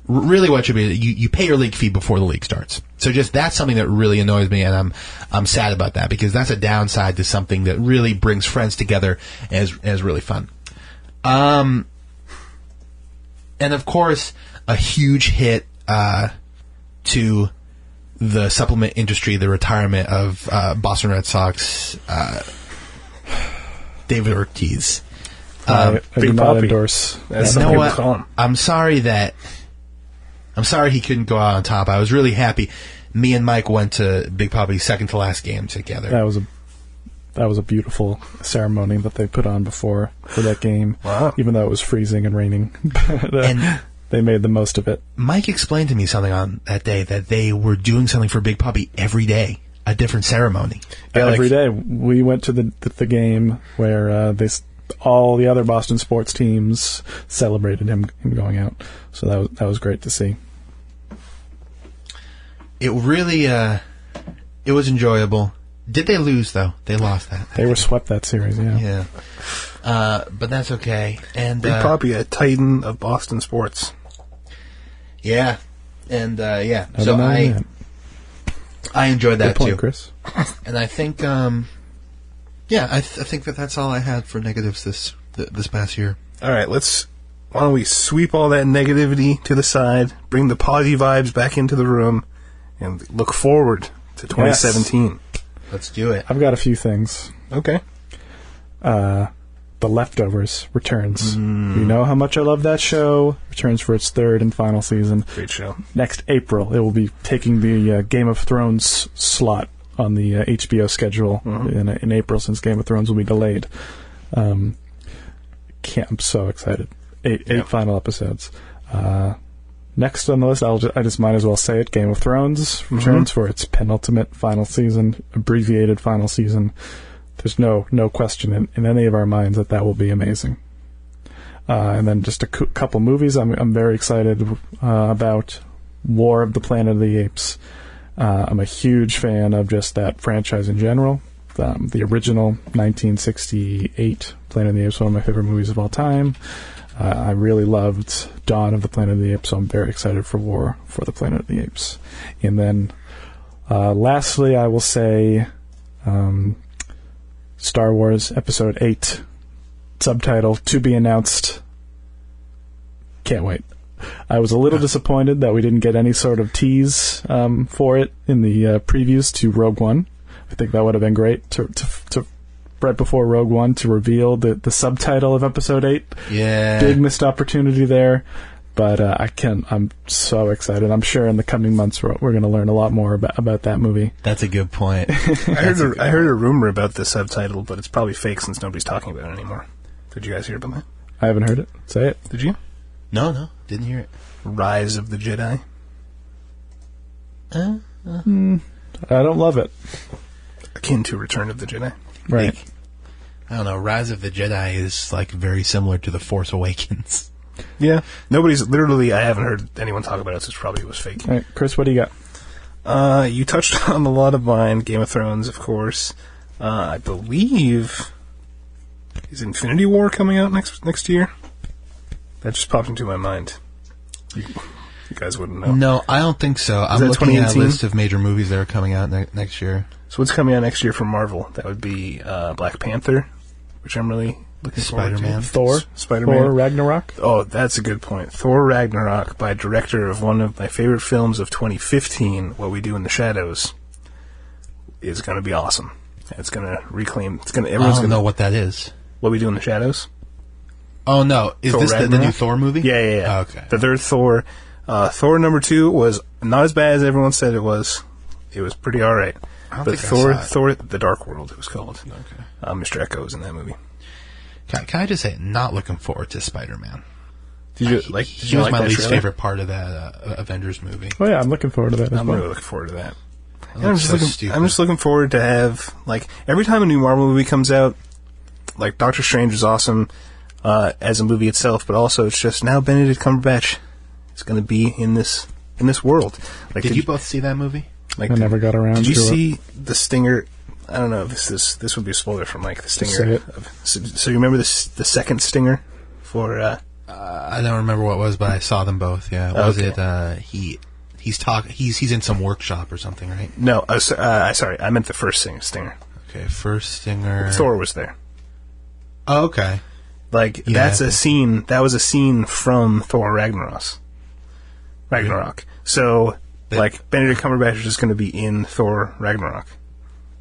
really what should be, you pay your league fee before the league starts. So just, that's something that really annoys me, and I'm sad about that, because that's a downside to something that really brings friends together as really fun. And of course, a huge hit to the supplement industry, the retirement of Boston Red Sox David Ortiz. I do not endorse. You know what? I'm sorry he couldn't go out on top. I was really happy. Me and Mike went to Big Poppy's second to last game together. That was a beautiful ceremony that they put on for that game. Wow. Even though it was freezing and raining. And they made the most of it. Mike explained to me something on that day, that they were doing something for Big Poppy every day, a different ceremony. Yeah, every day. We went to the game where all the other Boston sports teams celebrated him going out. So that was great to see. It really it was enjoyable. Did they lose, though? They lost that. They were swept that series, yeah. Yeah. But that's okay. And Big Poppy, a titan of Boston sports. Yeah. And, yeah. So I enjoyed that, good point, too. Chris. And I think, I think that's all I had for negatives this past year. All right, why don't we sweep all that negativity to the side, bring the positive vibes back into the room, and look forward to 2017. Yes. Let's do it. I've got a few things. Okay. The Leftovers returns. You know how much I love that show. Returns for its third and final season. Great show. Next April, it will be taking the Game of Thrones slot on the HBO schedule in April, since Game of Thrones will be delayed. I'm so excited. Eight final episodes. Next on the list, I just might as well say it. Game of Thrones returns for its penultimate final season, abbreviated final season. There's no question in any of our minds that will be amazing. And then just a couple movies I'm very excited about. War of the Planet of the Apes. I'm a huge fan of just that franchise in general. The original 1968 Planet of the Apes, one of my favorite movies of all time. I really loved Dawn of the Planet of the Apes, so I'm very excited for War for the Planet of the Apes. And then, lastly, I will say Star Wars Episode 8, subtitle, to be announced. Can't wait. I was a little disappointed that we didn't get any sort of tease for it in the previews to Rogue One. I think that would have been great to right before Rogue One to reveal the subtitle of Episode 8. Yeah. Big missed opportunity there. But I'm so excited. I'm sure in the coming months we're going to learn a lot more about that movie. That's a good point. I heard a rumor about the subtitle, but it's probably fake since nobody's talking about it anymore. Did you guys hear about that? I haven't heard it. Say it. Did you? No, didn't hear it. Rise of the Jedi. I don't love it. Akin to Return of the Jedi. Right. I don't know. Rise of the Jedi is like very similar to The Force Awakens. Yeah. I haven't heard anyone talk about it, so it was fake. All right, Chris, what do you got? You touched on a lot of mine. Game of Thrones, of course. I believe... Is Infinity War coming out next year? That just popped into my mind. You guys wouldn't know. No, I don't think so. I'm that looking at a 2018? list of major movies that are coming out next year. So what's coming out next year for Marvel? That would be Black Panther, which I'm really looking forward Spider-Man. to. Thor? Spider-Man. Thor Ragnarok? Oh, that's a good point. Thor Ragnarok, by director of one of my favorite films of 2015, What We Do in the Shadows, is going to be awesome. It's going to reclaim... I don't know what that is. What We Do in the Shadows? Oh, no. Is Thor this the new Ragnarok? Thor movie? Yeah. Oh, okay. The third Thor. Thor number 2 was not as bad as everyone said it was. It was pretty alright. I don't But think I saw it. Thor, The Dark World, it was called. Okay. Mr. Echo was in that movie. Can I just say, not looking forward to Spider-Man. Did you He was my that least trailer? favorite part of that Avengers movie. Oh, yeah, I'm looking forward to that as I'm well. really looking forward to that. It And I'm looks just so looking. stupid. I'm just looking forward to have every time a new Marvel movie comes out. Like Doctor Strange is awesome as a movie itself, but also it's just now Benedict Cumberbatch is going to be in this world. Like, Did you both see that movie? Like, I never got around Did to you it. see the stinger? I don't know. This would be a spoiler from the Say stinger. it. So you remember the second stinger for? I don't remember what it was, but I saw them both. Yeah, was Okay. it? He's in some workshop or something, right? No, sorry, I meant the first stinger. Okay, first stinger. Thor was there. Oh, okay. Like Yeah, that's I a think- scene. That was a scene from Thor Ragnarok. So, like Benedict Cumberbatch is just going to be in Thor Ragnarok,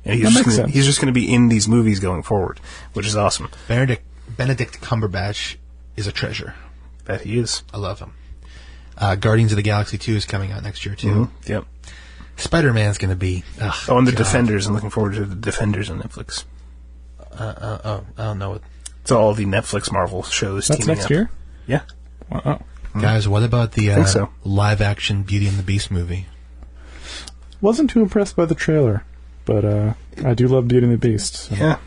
and That makes sense. he's just going to be in these movies going forward, which is awesome. Benedict Cumberbatch is a treasure. That he is. I love him. Guardians of the Galaxy 2 is coming out next year too. Yep. Spider-Man's going to be. Oh, and the Defenders. I'm looking forward to the Defenders on Netflix. I don't know what. It's all the Netflix Marvel shows. That's teaming next up. year? Yeah. Wow. Guys, what about the think so. live-action Beauty and the Beast movie? Wasn't too impressed by the trailer, but I do love Beauty and the Beast. So. Yeah.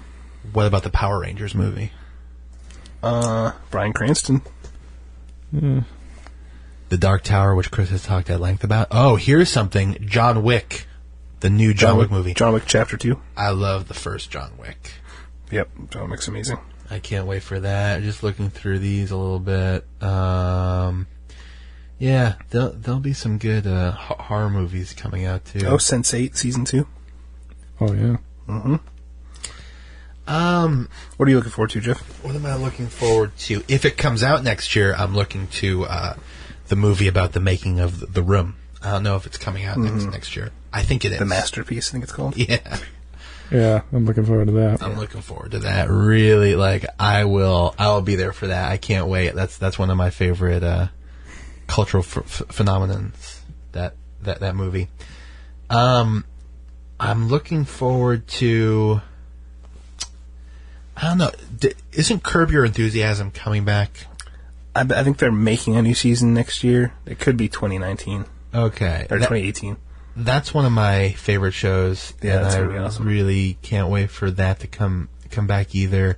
What about the Power Rangers movie? Bryan Cranston. The Dark Tower, which Chris has talked at length about. Oh, here's something. John Wick. The new John Wick movie. John Wick Chapter 2. I love the first John Wick. Yep. John Wick's amazing. I can't wait for that. Just looking through these a little bit. Yeah, there'll be some good horror movies coming out too. Oh, Sense8 Season 2. Oh, yeah. What are you looking forward to, Jeff? What am I looking forward to? If it comes out next year, I'm looking to the movie about the making of The Room. I don't know if it's coming out next year. I think it is. The Masterpiece, I think it's called. Yeah. Yeah, I'm looking forward to that. I'm looking forward to that. Really, I will be there for that. I can't wait. That's one of my favorite cultural phenomenons. That movie. I'm looking forward to. I don't know. Isn't Curb Your Enthusiasm coming back? I think they're making a new season next year. It could be 2019 Okay, or 2018. That's one of my favorite shows. Yeah, and that's I gonna be awesome. really can't wait for that to come back either.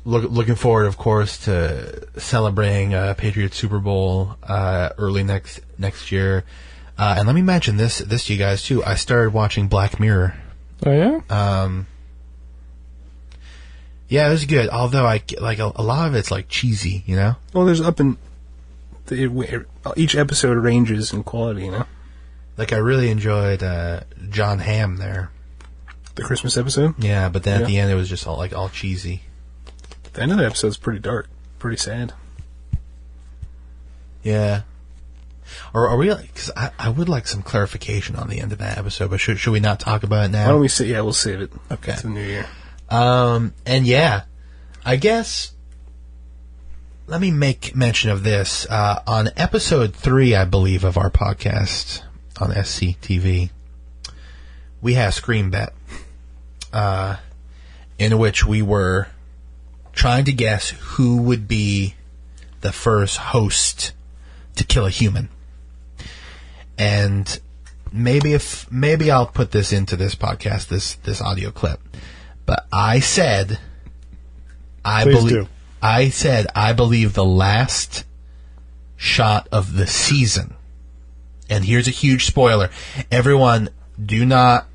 Looking forward, of course, to celebrating Patriots Super Bowl early next year. And let me mention this to you guys too. I started watching Black Mirror. Oh, yeah? Yeah, it was good. Although a lot of it's cheesy, you know. Well, there's each episode ranges in quality, you know. I really enjoyed John Hamm there. The Christmas episode. Yeah, but then Yeah. at the end it was just all cheesy. The end of the episode's pretty dark, pretty sad. Yeah. Or are we? Because I would like some clarification on the end of that episode, but should we not talk about it now? Why don't we say? Yeah, we'll save it. Okay. It's the new year. And yeah, I guess let me make mention of this. On episode 3, I believe, of our podcast on SCTV, we had a screen bet, in which we were trying to guess who would be the first host to kill a human. And maybe I'll put this into this podcast, this audio clip. But I said I believe the last shot of the season. And here's a huge spoiler. Everyone, do not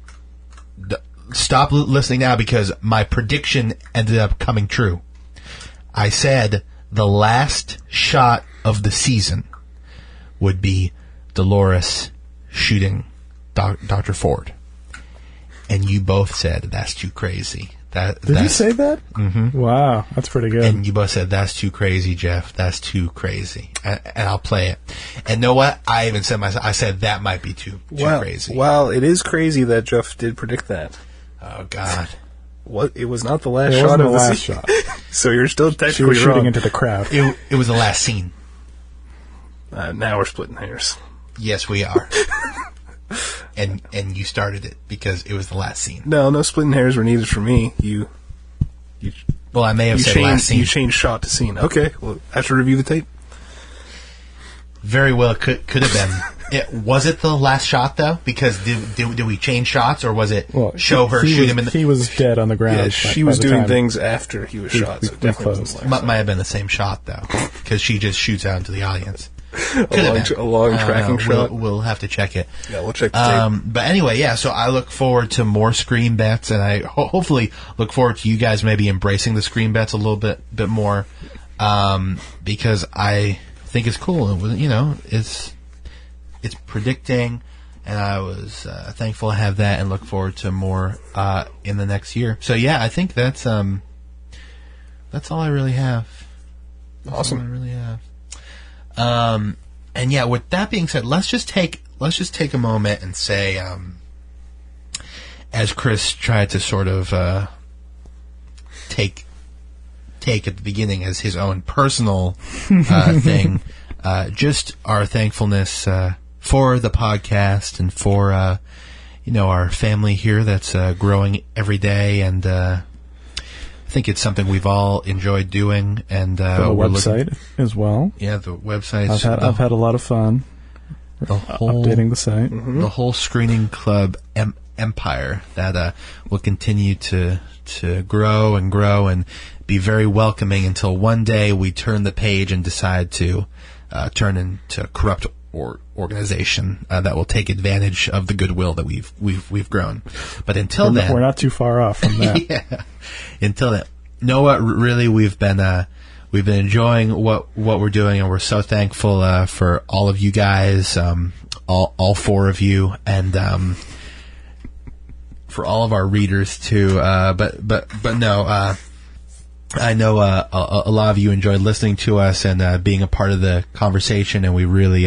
stop listening now because my prediction ended up coming true. I said the last shot of the season would be Dolores shooting Dr. Ford. And you both said, that's too crazy. Did you say that? Mm-hmm. Wow, that's pretty good. And you both said, that's too crazy, Jeff. That's too crazy. And I'll play it. And know what? I even said myself, I said that might be too crazy. Well, it is crazy that Jeff did predict that. Oh, God. What? It was not the last shot of the last shot. So you're still technically she was shooting wrong. into the crowd. It was the last scene. Now we're splitting hairs. Yes, we are. And you started it because it was the last scene. No splitting hairs were needed for me. Well, I may have said last scene. You changed shot to scene. Okay, well, I have to review the tape. Very well, could have been. Was it the last shot though? Because did we change shots, or was it show her shoot him in the? He was dead on the ground. Yeah, she was doing things after he was shot. So definitely might have been the same shot though, because she just shoots out into the audience. A long tracking shot. We'll have to check it. Yeah, we'll check the tape. But anyway, yeah. So I look forward to more screen bets, and I hopefully look forward to you guys maybe embracing the screen bets a little bit more, because I think it's cool. It's predicting, and I was thankful to have that, and look forward to more in the next year. So yeah, I think that's all I really have. Awesome. All I really have. And yeah, with that being said, let's just take a moment and say, as Chris tried to sort of take at the beginning as his own personal thing, just our thankfulness for the podcast and for our family here that's growing every day, and I think it's something we've all enjoyed doing, and the website as well. Yeah, the website. I've had a lot of fun updating the site. The whole Screening Club empire that will continue to grow and be very welcoming until one day we turn the page and decide to turn into a corrupt organization that will take advantage of the goodwill that we've grown. But until then, we're not too far off from that. Yeah. Until then, what really we've been enjoying what we're doing, and we're so thankful for all of you guys, all four of you, and for all of our readers too. But no. I know a lot of you enjoyed listening to us and being a part of the conversation, and we really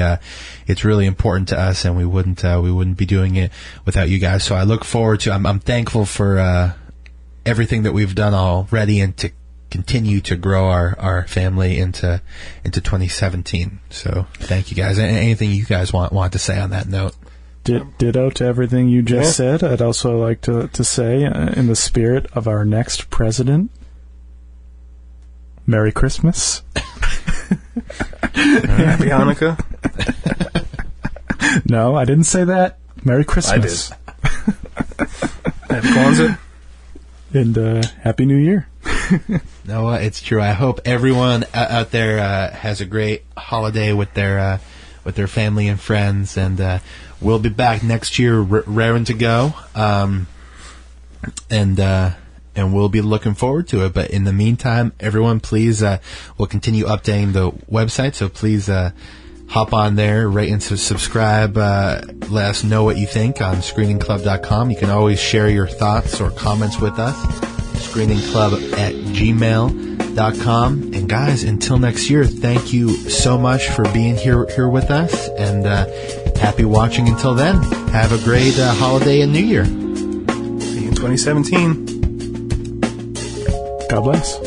it's really important to us, and we wouldn't be doing it without you guys. So I look forward to. I'm thankful for everything that we've done already, and to continue to grow our family into 2017. So thank you guys. Anything you guys want to say on that note? Ditto to everything you just said. I'd also like to say, in the spirit of our next president, Merry Christmas. Happy Hanukkah. No, I didn't say that. Merry Christmas. I did. Happy Kwanzaa. And Happy New Year. No, it's true. I hope everyone out there has a great holiday with their family and friends, and we'll be back next year, raring to go, and we'll be looking forward to it. But in the meantime, everyone, please, we'll continue updating the website, so please hop on there, rate and subscribe. Let us know what you think on ScreeningClub.com. You can always share your thoughts or comments with us. ScreeningClub@gmail.com. And guys, until next year, thank you so much for being here with us, and happy watching until then. Have a great holiday and New Year. See you in 2017. God bless.